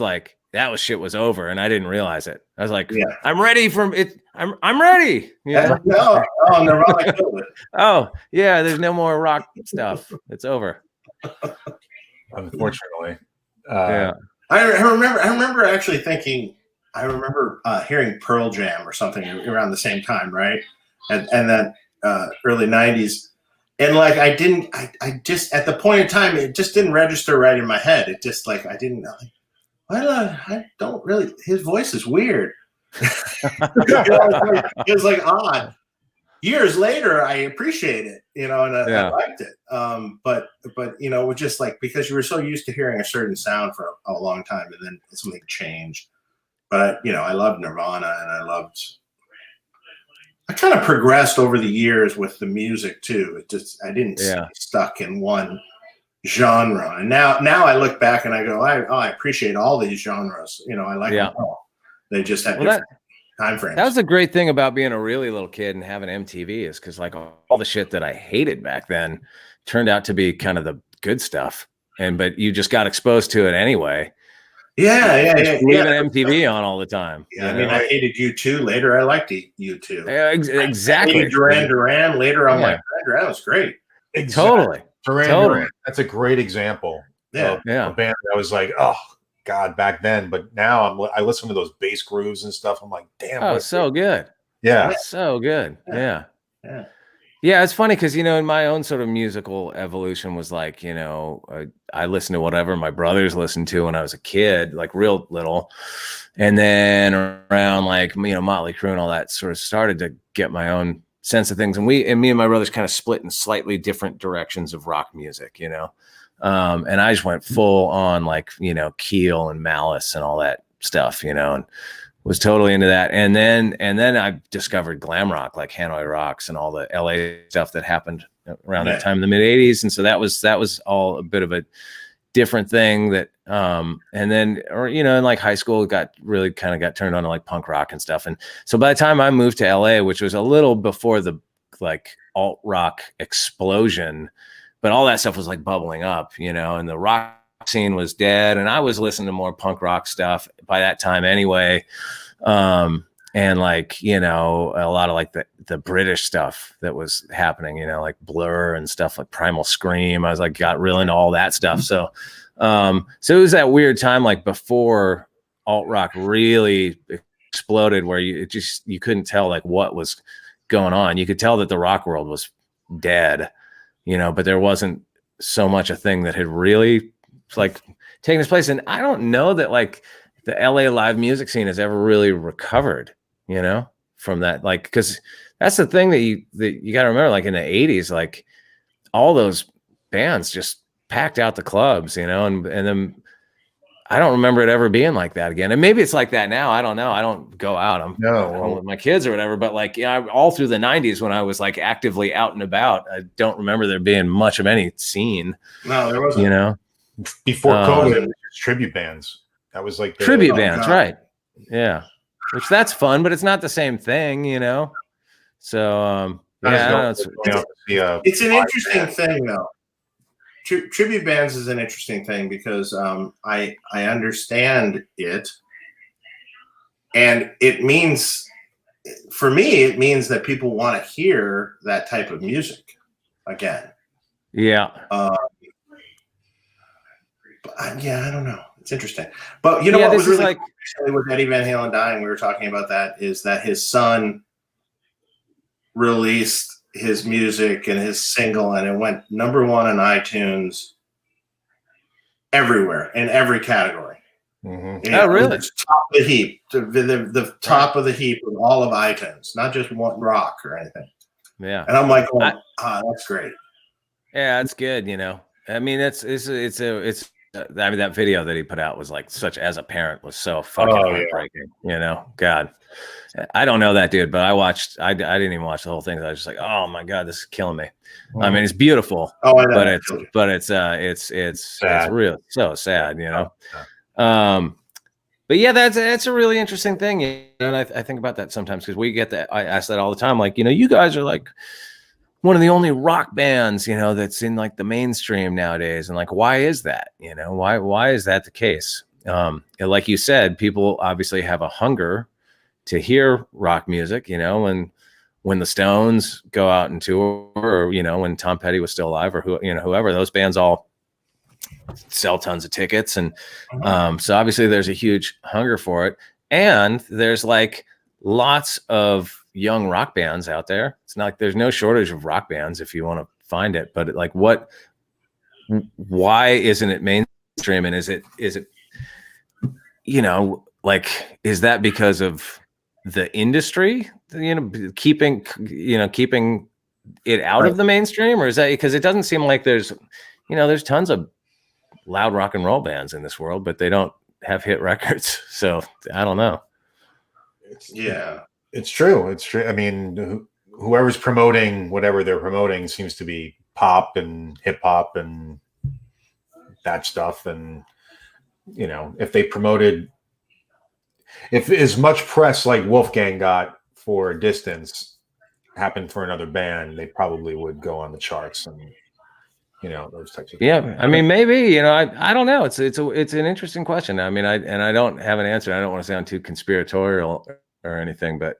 shit was over, and I didn't realize it. I was like, I'm ready for it. I'm ready. No, Nirvana killed it. Oh yeah, there's no more rock stuff. It's over. Unfortunately. I remember actually thinking. I remember hearing Pearl Jam or something around the same time, right? And then early 90s. And like, I just, at the point in time, it just didn't register right in my head. It just like, I didn't, I don't really, his voice is weird. It was like odd. Years later, I appreciate it, and I liked it. But it was just like, because you were so used to hearing a certain sound for a long time, and then something changed. But, I loved Nirvana, and I kind of progressed over the years with the music too. I didn't stay stuck in one genre. And now I look back and I go, I appreciate all these genres. I like them all. They just have different time frames. That was the great thing about being a really little kid and having MTV, is because like all the shit that I hated back then turned out to be kind of the good stuff. But you just got exposed to it anyway. Leaving MTV on all the time. Yeah, I hated U2. Later, I liked U2. Yeah, exactly. Duran. Later, I'm like, Duran was great. Exactly. Duran. That's a great example. Yeah. A band that was like, oh God, back then. But now I listen to those bass grooves and stuff. I'm like, damn. Oh, so good. Yeah. So good. Yeah. Yeah, it's funny because, in my own sort of musical evolution was like, I listened to whatever my brothers listened to when I was a kid, like real little. And then around like, Motley Crue and all that sort of started to get my own sense of things. And me and my brothers kind of split in slightly different directions of rock music, and I just went full on like, Keel and Malice and all that stuff, and was totally into that. And then I discovered glam rock, like Hanoi Rocks and all the LA stuff that happened around that time in the mid 80s. And so that was all a bit of a different thing that, and then, in like high school, it got turned on to like punk rock and stuff. And so by the time I moved to LA, which was a little before the like alt rock explosion, but all that stuff was like bubbling up, and the rock scene was dead, and I was listening to more punk rock stuff by that time anyway, and like a lot of like the British stuff that was happening, like Blur and stuff, like Primal Scream. I was like got real into all that stuff. So it was that weird time like before alt rock really exploded, where you couldn't tell like what was going on. You could tell that the rock world was dead, but there wasn't so much a thing that had really like taking its place. And I don't know that like the LA live music scene has ever really recovered, from that, like, because that's the thing that you got to remember, like in the 80s, like all those bands just packed out the clubs, and then I don't remember it ever being like that again. And maybe it's like that now. I don't know. I don't go out. I'm home with my kids or whatever. But like, all through the 90s when I was like actively out and about, I don't remember there being much of any scene. No, there wasn't. Before COVID, it was tribute bands. That was like tribute bands, right? Yeah, which that's fun, but it's not the same thing, So it's an interesting thing, though. Tribute bands is an interesting thing because I understand it, and it means, for me, it means that people want to hear that type of music again. Yeah. I don't know. It's interesting. But what was really like with Eddie Van Halen dying, we were talking about that, is that his son released his music and his single, and it went #1 on iTunes everywhere in every category. Mm-hmm. Oh, really? Top of the heap, the top of the heap of all of iTunes, not just one rock or anything. Yeah. And I'm like, that's great. Yeah, it's good. I mean, it's I mean, that video that he put out was like as a parent was so fucking heartbreaking, God, I don't know that dude, but I didn't even watch the whole thing. I was just like, oh my God, this is killing me. I mean, it's beautiful, but it's real, so sad, but yeah, that's a really interesting thing. And I think about that sometimes because we get that. I ask that all the time. Like, you guys are like one of the only rock bands, that's in like the mainstream nowadays. And like, why is that? Why is that the case? like you said, people obviously have a hunger to hear rock music, you know, when the Stones go out and tour, or, you know, when Tom Petty was still alive, or whoever, those bands all sell tons of tickets. And so obviously there's a huge hunger for it. And there's like lots of young rock bands out there. It's not like there's no shortage of rock bands if you want to find it, but like why isn't it mainstream? And is it, you know, like, is that because of the industry, you know, keeping it out of the mainstream, or is that because it doesn't seem like there's tons of loud rock and roll bands in this world, but they don't have hit records. So I don't know. It's true. It's true. I mean, whoever's promoting whatever they're promoting seems to be pop and hip hop and that stuff. And, you know, if as much press like Wolfgang got for Distance happened for another band, they probably would go on the charts and, you know, those types of things. Yeah, I mean, maybe, you know, I don't know. It's an interesting question. I mean, I don't have an answer. I don't want to sound too conspiratorial or anything, but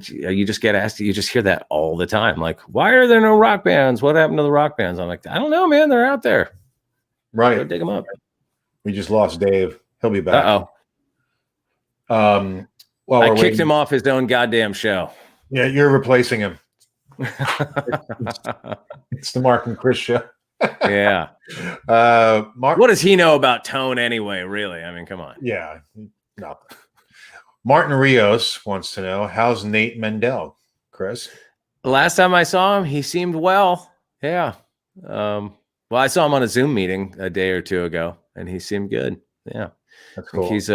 you just get asked, you just hear that all the time. Like, why are there no rock bands? What happened to the rock bands? I'm like, I don't know, man. They're out there. Right. Go dig them up. We just lost Dave. He'll be back. Well, I kicked him off his own goddamn show. Yeah, you're replacing him. It's the Mark and Chris show. Yeah. Mark, what does he know about tone anyway? Really? I mean, come on. Yeah. No. Martin Rios wants to know, how's Nate Mendel, Chris? Last time I saw him, he seemed well. Yeah. Well, I saw him on a Zoom meeting a day or two ago, and he seemed good. Yeah. That's cool. He's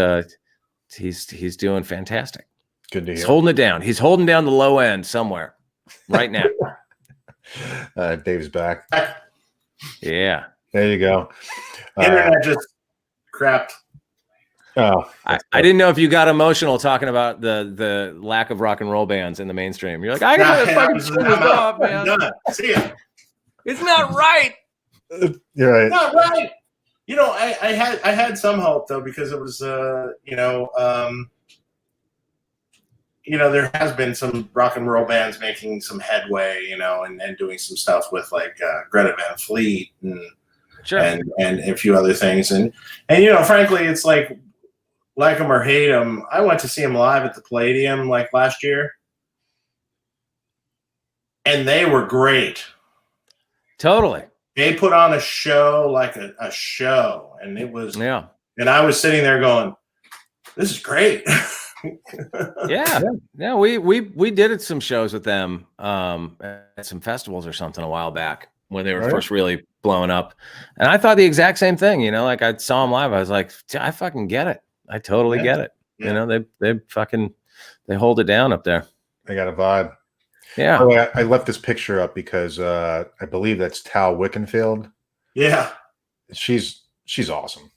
doing fantastic. Good to hear. He's holding it down. He's holding down the low end somewhere right now. Dave's back. Yeah. There you go. Internet just crapped. Oh, I didn't know if you got emotional talking about the lack of rock and roll bands in the mainstream. You're like, I gotta fucking turn this off, man. See ya. It's not right. You're right. Not right. You know, I had some hope though, because it was there has been some rock and roll bands making some headway, you know, and doing some stuff with like Greta Van Fleet and sure. and a few other things, and you know, frankly, it's like them or hate them. I went to see them live at the Palladium like last year, and they were great. Totally. They put on a show, like a show, and it was And I was sitting there going, "This is great." Yeah. We did it some shows with them at some festivals or something a while back when they were first really blowing up, and I thought the exact same thing. You know, like I saw them live, I was like, I fucking get it. I totally get it. Yeah. You know, they hold it down up there. They got a vibe. Yeah. Oh, I left this picture up because I believe that's Tal Wickenfield. Yeah. She's awesome.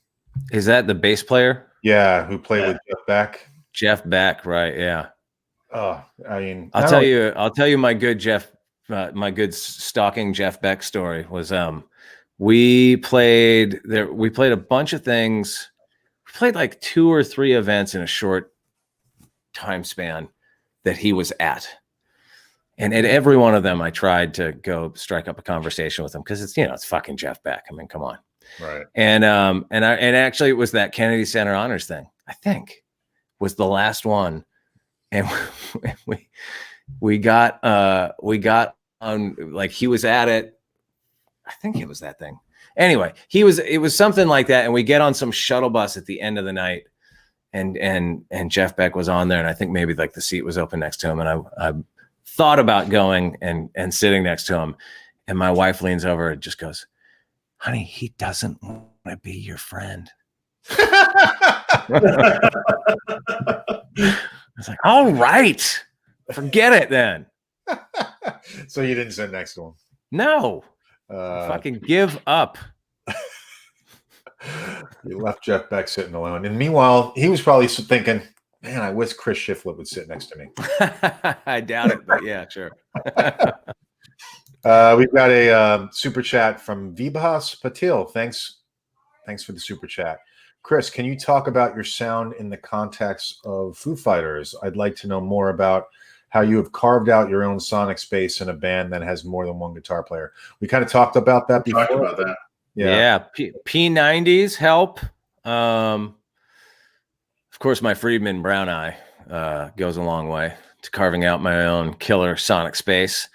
Is that the bass player? Yeah, who played with Jeff Beck. Jeff Beck, right? Yeah. Oh, I mean, I'll tell you my good stalking Jeff Beck story was we played a bunch of things. We played like 2 or 3 events in a short time span that he was at. And at every one of them, I tried to go strike up a conversation with him because it's fucking Jeff Beck. I mean, come on. Right. And actually it was that Kennedy Center Honors thing, I think, was the last one. And we got on, like, he was at it. I think it was that thing. Anyway, it was something like that. And we get on some shuttle bus at the end of the night, and Jeff Beck was on there. And I think maybe like the seat was open next to him. And I thought about going and sitting next to him. And my wife leans over and just goes, "Honey, he doesn't want to be your friend." I was like, all right, forget it then. So you didn't sit next to him? No. Fucking give up. You left Jeff Beck sitting alone. And meanwhile, he was probably thinking, man, I wish Chris Shiflett would sit next to me. I doubt it, but yeah, sure. We've got a super chat from Vibhas Patil. Thanks Thanks for the super chat. Chris, can you talk about your sound in the context of Foo Fighters? I'd like to know more about how you have carved out your own sonic space in a band that has more than one guitar player. We kind of talked about that before. Talked about that. Yeah. P90s help. Of course, my Friedman brown eye goes a long way to carving out my own killer sonic space.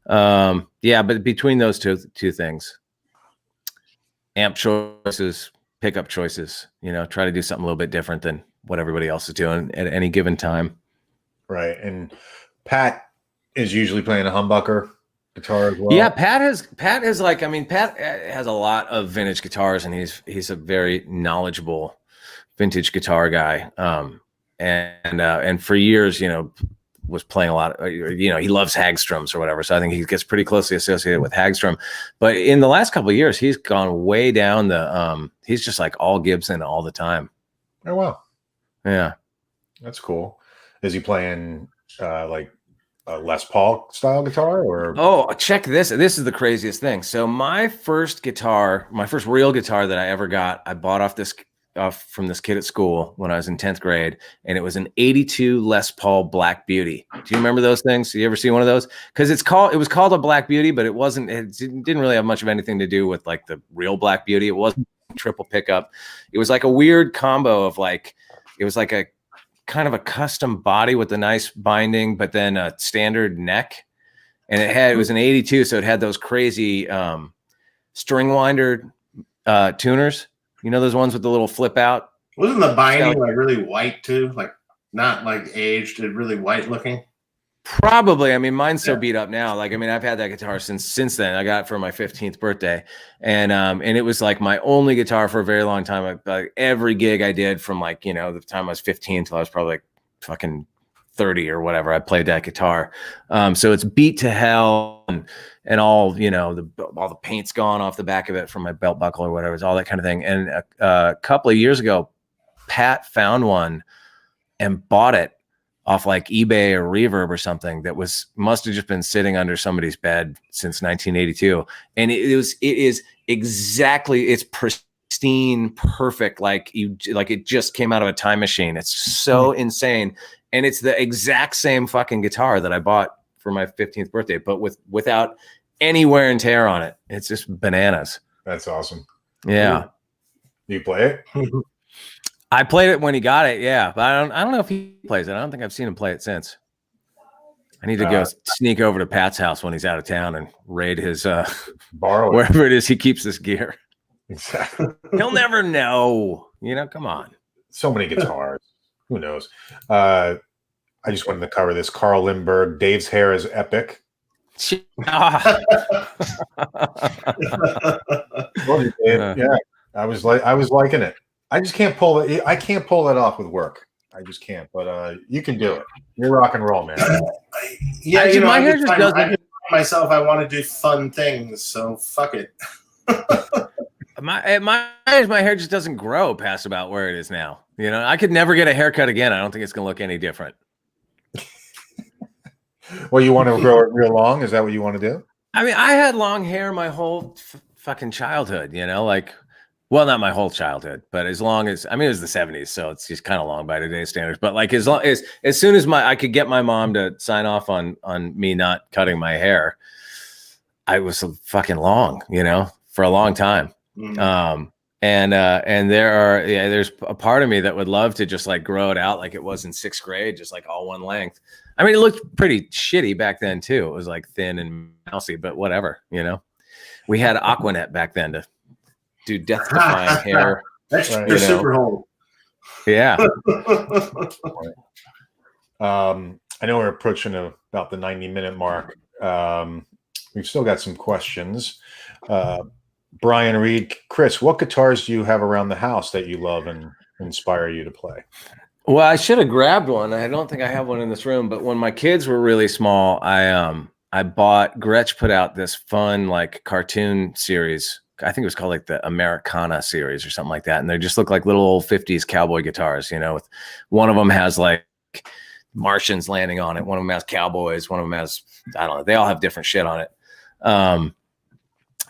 But between those two things, amp choices, pickup choices, try to do something a little bit different than what everybody else is doing at any given time. Right. And Pat is usually playing a humbucker guitar as well. Yeah, Pat has Pat has a lot of vintage guitars, and he's a very knowledgeable vintage guitar guy. And for years, was playing a lot. He loves Hagstroms or whatever. So I think he gets pretty closely associated with Hagstrom. But in the last couple of years, he's gone way down the. He's just like all Gibson all the time. Oh wow. Yeah, that's cool. Is he playing like a Les Paul style guitar or? Oh, check this. This is the craziest thing. So my first real guitar that I ever got, I bought from this kid at school when I was in 10th grade, and it was an 82 Les Paul Black Beauty. Do you remember those things? You ever see one of those? Because it was called a Black Beauty, but it didn't really have much of anything to do with like the real Black Beauty. It wasn't triple pickup. It was like a weird combo of it was like a kind of a custom body with a nice binding, but then a standard neck. And it was an 82, so it had those crazy string winder tuners. Those ones with the little flip out? Wasn't the binding like really white too? Like not like aged, really white looking? Probably. I mean, mine's so beat up now. Like, I mean, I've had that guitar since then. I got it for my 15th birthday. And it was like my only guitar for a very long time. Like every gig I did from the time I was 15 till I was probably like fucking 30 or whatever, I played that guitar. So it's beat to hell and all, all the paint's gone off the back of it from my belt buckle or whatever. It's all that kind of thing. And a couple of years ago, Pat found one and bought it off like eBay or Reverb or something that must have just been sitting under somebody's bed since 1982. And it's pristine, perfect. Like it just came out of a time machine. It's so insane. And it's the exact same fucking guitar that I bought for my 15th birthday, but without any wear and tear on it. It's just bananas. That's awesome. Yeah. Do you play it? I played it when he got it, yeah. But I don't know if he plays it. I don't think I've seen him play it since. I need to go sneak over to Pat's house when he's out of town and raid his borrow wherever it is he keeps this gear. Exactly. He'll never know. Come on. So many guitars. Who knows? I just wanted to cover this. Carl Lindbergh, Dave's hair is epic. Yeah, I was liking it. I just can't pull it. I can't pull that off with work. I just can't. But you can do it. You're rock and roll, man. Yeah, my hair just doesn't. I myself, I want to do fun things, so fuck it. My hair just doesn't grow past about where it is now. I could never get a haircut again. I don't think it's gonna look any different. Well, you want to grow it real long? Is that what you want to do? I mean, I had long hair my whole fucking childhood. Well, not my whole childhood, but as long as it was the 70s, so it's just kind of long by today's standards. But like as soon as I could get my mom to sign off on me not cutting my hair, I was fucking long, for a long time. Mm-hmm. And there's a part of me that would love to just like grow it out like it was in 6th grade, just like all one length. I mean, it looked pretty shitty back then too. It was like thin and mousy, but whatever, we had Aquanet back then to do death-defying hair. That's your super hole. Yeah. I know we're approaching about the 90-minute mark. We've still got some questions. Brian Reed, Chris, what guitars do you have around the house that you love and inspire you to play? Well, I should have grabbed one. I don't think I have one in this room, but when my kids were really small, I bought, Gretsch put out this fun like cartoon series. I think it was called like the Americana series or something like that. And they just look like little old 50s cowboy guitars, with one of them has like Martians landing on it. One of them has cowboys. One of them has, I don't know. They all have different shit on it.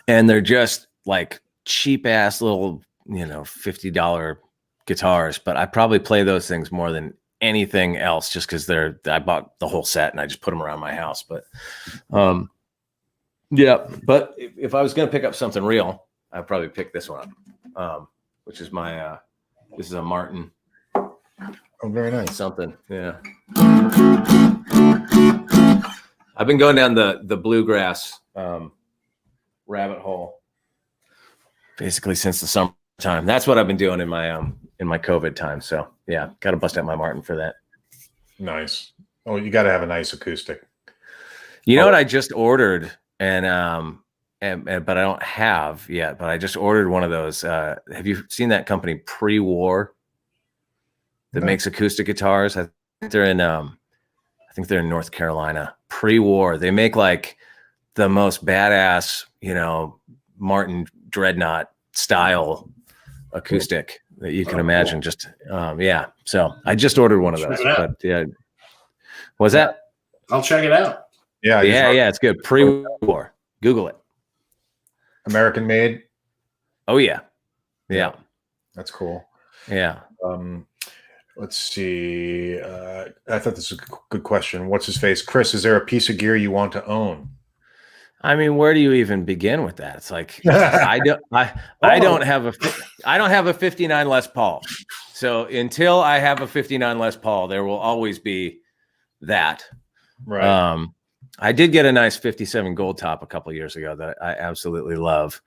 And they're just like cheap ass little $50 guitars, but I probably play those things more than anything else just because I bought the whole set and I just put them around my house. But yeah, but if I was going to pick up something real, I'd probably pick this one up, which is this is a Martin. Oh, very nice. Something. Yeah. I've been going down the bluegrass rabbit hole basically since the summertime. That's what I've been doing in my COVID time. So yeah, got to bust out my Martin for that. Nice. Oh, you got to have a nice acoustic. You know what I just ordered, and but I don't have yet. But I just ordered one of those. Have you seen that company Pre-War that makes acoustic guitars? I think they're in North Carolina. Pre-War, they make like the most badass, Martin Dreadnought style acoustic that you can imagine. Cool. Just yeah. So I just ordered one of those. But yeah, was that? I'll check it out. Yeah, it's good. Pre-War. Google it. American made. Oh yeah. Yeah. That's cool. Yeah. Let's see. I thought this was a good question. What's his face? Chris, is there a piece of gear you want to own? I mean, where do you even begin with that? It's like I don't have a 59 Les Paul. So until I have a 59 Les Paul, there will always be that. Right. I did get a nice 57 Gold Top a couple of years ago that I absolutely love.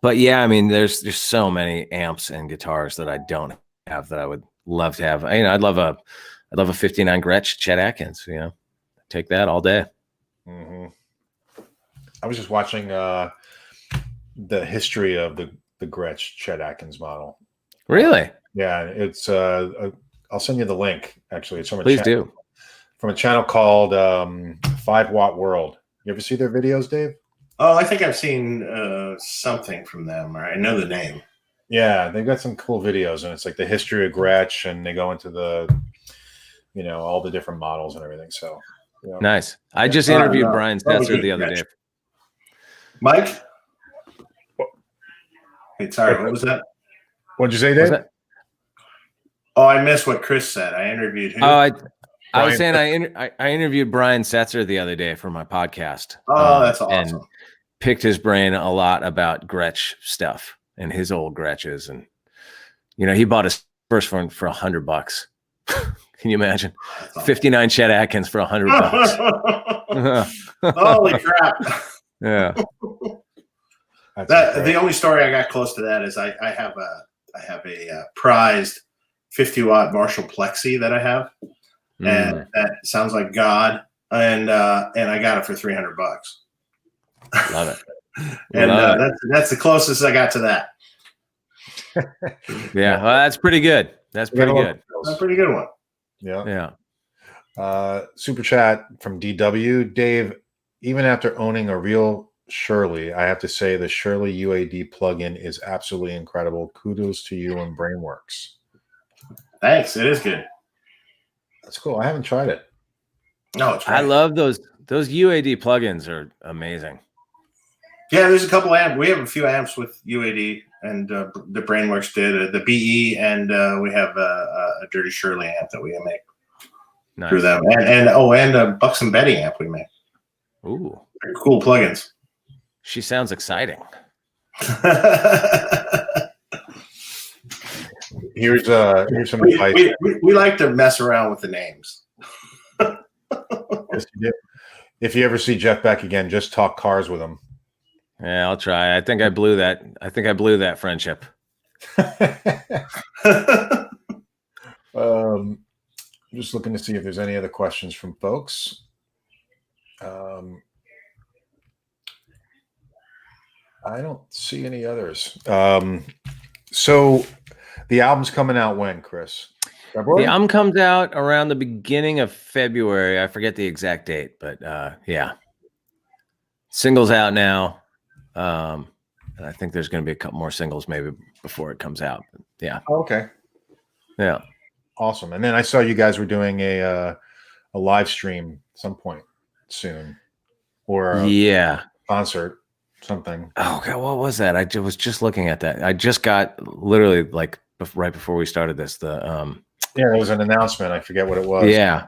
But yeah, I mean, there's so many amps and guitars that I don't have that I would love to have. I'd love a 59 Gretsch Chet Atkins. Take that all day. Mm-hmm. I was just watching the history of the Gretsch Chet Atkins model. Really? Yeah, it's. I'll send you the link. Actually, it's from from a channel called 5 Watt World. You ever see their videos, Dave? Oh, I think I've seen something from them, or I know the name. Yeah, they've got some cool videos, and it's like the history of Gretsch, and they go into the, all the different models and everything. So nice. I just interviewed Brian Setzer the other day. Mike? Hey, sorry, what was that? What'd you say, Dave? Oh, I missed what Chris said. I interviewed who? Oh, I was saying I interviewed Brian Setzer the other day for my podcast. Oh, that's awesome. And picked his brain a lot about Gretsch stuff and his old Gretches. And, he bought his first one for $100. Can you imagine? 59 Chet Atkins for $100. Holy crap. Yeah. The only story I got close to that is I have a prized 50 watt Marshall Plexi that I have. And that sounds like God. And I got it for $300. Love it. And that's the closest I got to that. Yeah, well, that's pretty good. That's pretty good. That's a pretty good one. Yeah. Super chat from DW. Dave, even after owning a real Shirley, I have to say the Shirley UAD plugin is absolutely incredible. Kudos to you and Brainworks. Thanks. It is good. That's cool. I haven't tried it. No, it's great. I love those UAD plugins are amazing. Yeah, there's a couple amps. We have a few amps with UAD, and the Brainworks did the BE, and we have a Dirty Shirley amp that we make through them, and a Buxom Betty amp we make. Ooh, they're cool plugins. She sounds exciting. Here's some advice. We like to mess around with the names. Yes, you do. If you ever see Jeff Beck again, just talk cars with him. Yeah, I'll try. I think I blew that friendship. Just looking to see if there's any other questions from folks. I don't see any others. So the album's coming out when, Chris? February? The album comes out around the beginning of February. I forget the exact date, but yeah. Singles out now. And I think there's going to be a couple more singles maybe before it comes out. Yeah. Oh, okay. Yeah. Awesome. And then I saw you guys were doing a live stream at some point soon, or a concert. something. Oh God, what was that? I was just looking at that. I just got literally like right before we started this. Yeah, it was an announcement. I forget what it was. Yeah.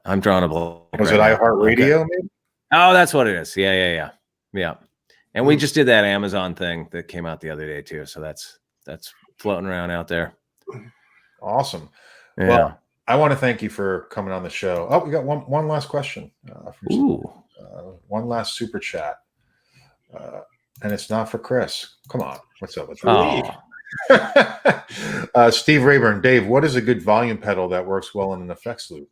I'm drawing a blank. Was it iHeartRadio? Maybe? Oh, that's what it is. Yeah. And we just did that Amazon thing that came out the other day too. So that's floating around out there. Awesome. Yeah. Well, I want to thank you for coming on the show. Oh, we got one last question. One last super chat. And it's not for Chris. Come on. What's up with that? Steve Rayburn. Dave, what is a good volume pedal that works well in an effects loop?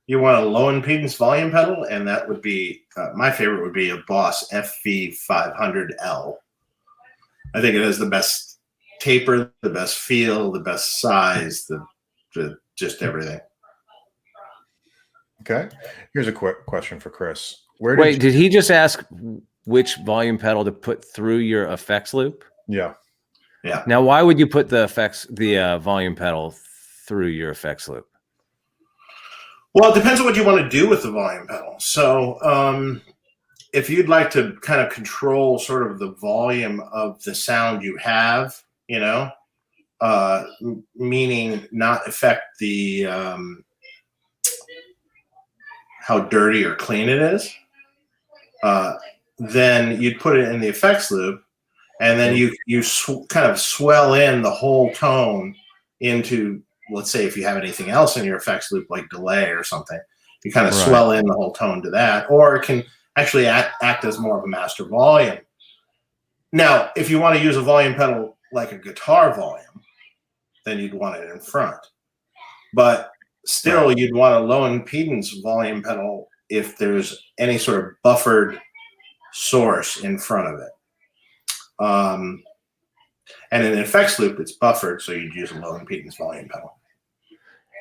You want a low impedance volume pedal, and that would be my favorite would be a Boss FV500L. I think it has the best taper, the best feel, the best size, the just everything. Okay. Here's a quick question for Chris. Did he just ask which volume pedal to put through your effects loop? Yeah. Now, why would you put the volume pedal through your effects loop? Well, it depends on what you want to do with the volume pedal. So if you'd like to kind of control sort of the volume of the sound you have, meaning not affect the how dirty or clean it is, then you'd put it in the effects loop, and then you kind of swell in the whole tone into, let's say if you have anything else in your effects loop like delay or something, you kind of swell in the whole tone to that, or it can actually act as more of a master volume. Now, if you want to use a volume pedal like a guitar volume, then you'd want it in front. But still, you'd want a low impedance volume pedal if there's any sort of buffered source in front of it. And in an effects loop, it's buffered, so you'd use a low impedance volume pedal.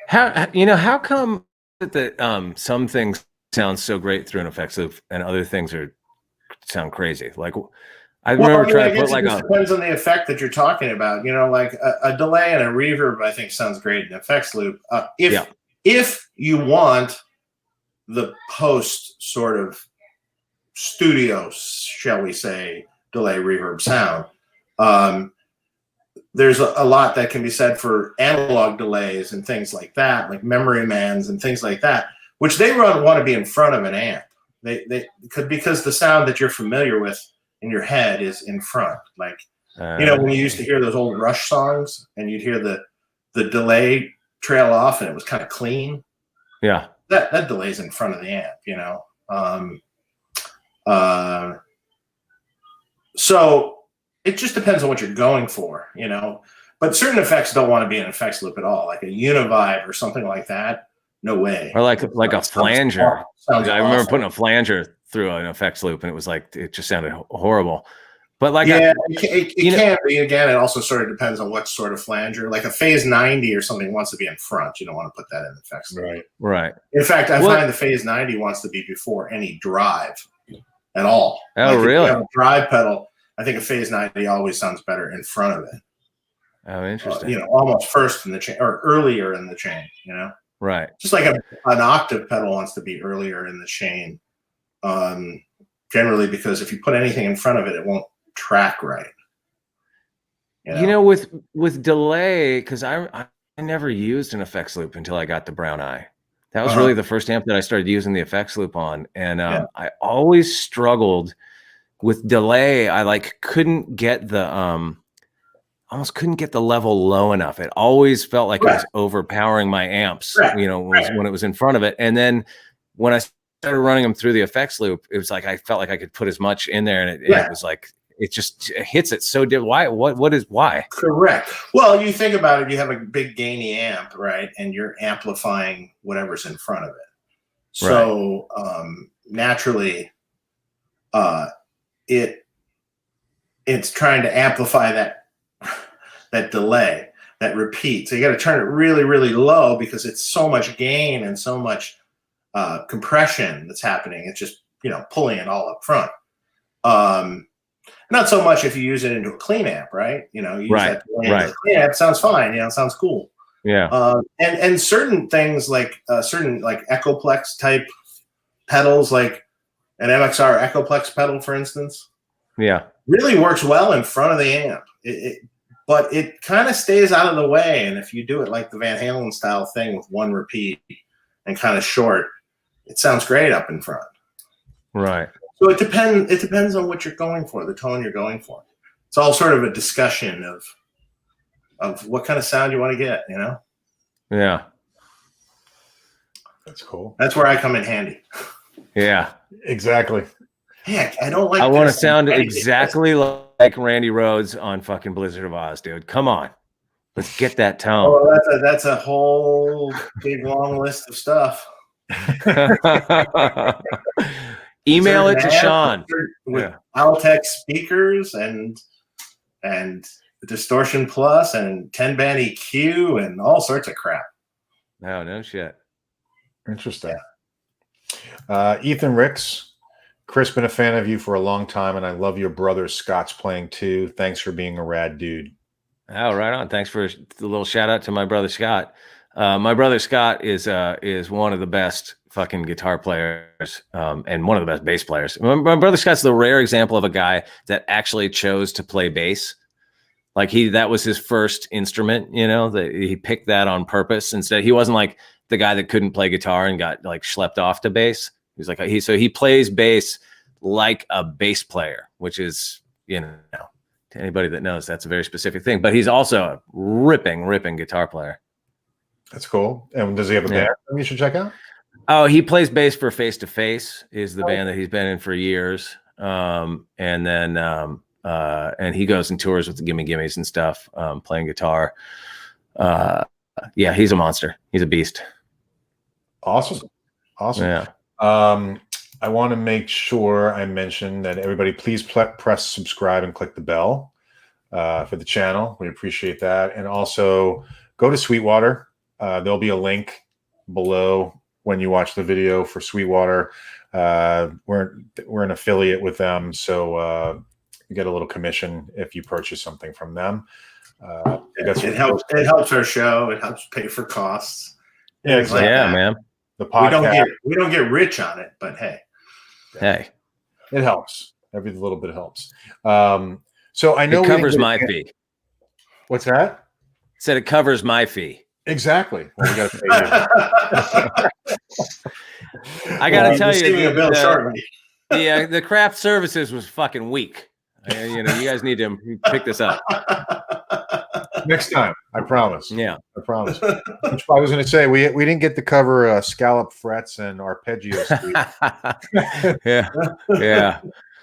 How come that some things sound so great through an effects loop and other things sound crazy? Like I remember trying to put like depends on the effect that you're talking about. Like a delay and a reverb, I think sounds great in an effects loop. If you want the post sort of studio, shall we say, delay reverb sound, there's a lot that can be said for analog delays and things like that, like memory mans and things like that, which they want to be in front of an amp. They could, because the sound that you're familiar with in your head is in front. Like, when you used to hear those old Rush songs and you'd hear the delay trail off and it was kind of clean. Yeah. That delay's in front of the amp, So it just depends on what you're going for, But certain effects don't want to be an effects loop at all, like a Univibe or something like that. No way. Or like a flanger. Sounds I remember putting a flanger through an effects loop, and it was like it just sounded horrible. But like, it can be. Again, it also sort of depends on what sort of flanger. Like a phase 90 or something wants to be in front. You don't want to put that in the effects loop. Right. In fact, I find the phase 90 wants to be before any drive at all. Oh, really? If you have a drive pedal, I think a phase 90 always sounds better in front of it. Oh, interesting. Almost first in the chain or earlier in the chain, Right. Just like an octave pedal wants to be earlier in the chain, generally, because if you put anything in front of it, it won't track right. With delay, because I never used an effects loop until I got the Brown Eye. That was really the first amp that I started using the effects loop on, and I always struggled with delay. I couldn't get the almost couldn't get the level low enough. It always felt like it was overpowering my amps, when it was in front of it. And then when I started running them through the effects loop, it was like I felt like I could put as much in there, and it was like it just hits it so different. Why? Correct. Well, you think about it, you have a big gainy amp, right? And you're amplifying whatever's in front of it. So naturally, it's trying to amplify that delay, that repeat. So you got to turn it really, really low because it's so much gain and so much compression that's happening. It's just, pulling it all up front. Not so much if you use it into a clean amp, right? You use that delay into a clean amp, sounds fine. It sounds cool. Yeah. And certain things like certain like Echoplex type pedals, like an MXR Echoplex pedal, for instance, Yeah. Really works well in front of the amp. But it kind of stays out of the way. And if you do it like the Van Halen style thing with one repeat and kind of short, it sounds great up in front. Right. So it depends on what you're going for, the tone you're going for. It's all sort of a discussion of what kind of sound you want to get, you know? Yeah. That's cool. That's where I come in handy. Yeah. Exactly. Heck, I don't like I want to sound exactly like Randy Rhoads on fucking Blizzard of Oz, dude. Come on. Let's get that tone. Oh, that's a whole big long list of stuff. Email it to Sean with Altec speakers and Distortion Plus and 10-band EQ and all sorts of crap. No shit. Interesting. Yeah. Ethan Ricks, Chris, been a fan of you for a long time, and I love your brother Scott's playing too. Thanks for being a rad dude. Oh, right on. Thanks for the little shout out to my brother Scott. My brother Scott is one of the best fucking guitar players and one of the best bass players. My brother Scott's the rare example of a guy that actually chose to play bass. Like that was his first instrument, you know, that he picked that on purpose. Instead, he wasn't like the guy that couldn't play guitar and got like schlepped off to bass. He was like, he plays bass like a bass player, which is, you know, to anybody that knows, that's a very specific thing, but he's also a ripping guitar player. That's cool. And does he have a band you should check out? Oh, he plays bass for Face to Face is the band that he's been in for years. And he goes and tours with the Gimme Gimmes and stuff, playing guitar. Yeah, he's a monster. He's a beast. Awesome. Yeah. I want to make sure I mention that everybody please press subscribe and click the bell for the channel. We appreciate that. And also go to Sweetwater. There'll be a link below when you watch the video for Sweetwater. We're an affiliate with them, so you get a little commission if you purchase something from them. It helps our show. It helps pay for costs. Yeah, exactly. Yeah, man. The podcast. We don't get rich on it, but hey, it helps. Every little bit helps. So I know it covers my fee. What's that? Said it covers my fee. Exactly. Well, we got to pay you. I got to tell you, the craft services was fucking weak. You know, you guys need to pick this up next time. I promise. Yeah, I promise. I was going to say we didn't get to cover scallop frets and arpeggio suite. yeah.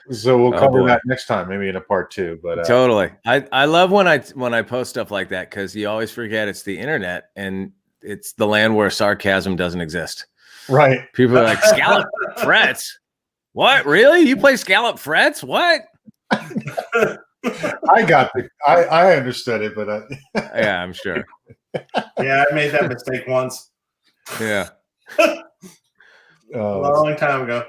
So we'll cover that next time, maybe in a part 2. But totally, I love when I post stuff like that because you always forget it's the internet and it's the land where sarcasm doesn't exist. Right? People are like, scallop frets. What? Really? You play scallop frets? What? I understood it, but yeah, I'm sure. Yeah, I made that mistake once. Yeah. A long time ago.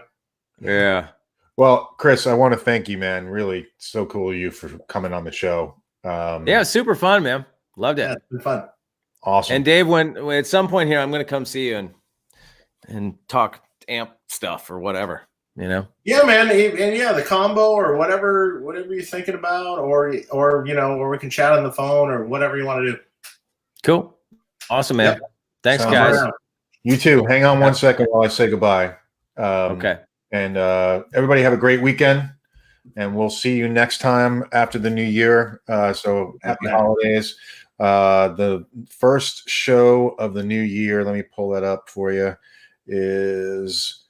Yeah. Well, Chris, I want to thank you, man. Really, so cool of you for coming on the show. Yeah, super fun, man. Loved it. Yeah, it's been fun. Awesome. And Dave, when at some point here, I'm going to come see you and talk amp stuff or whatever. You know? Yeah, man, and yeah, the combo or whatever you're thinking about, or you know, or we can chat on the phone or whatever you want to do. Cool, awesome, man. Yeah. Thanks, guys. Around. You too. Hang on 1 second while I say goodbye. Okay. And everybody have a great weekend, and we'll see you next time after the new year. So happy holidays. The first show of the new year, let me pull that up for you, is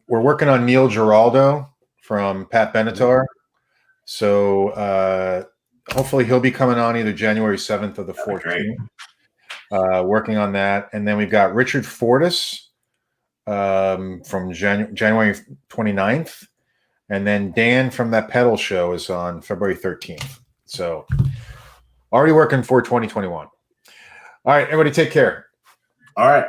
we're working on Neil Giraldo from Pat Benatar. So hopefully he'll be coming on either January 7th or the 14th. Working on that. And then we've got Richard Fortis from January 29th. And then Dan from That Pedal Show is on February 13th. So already working for 2021. All right, everybody take care. All right.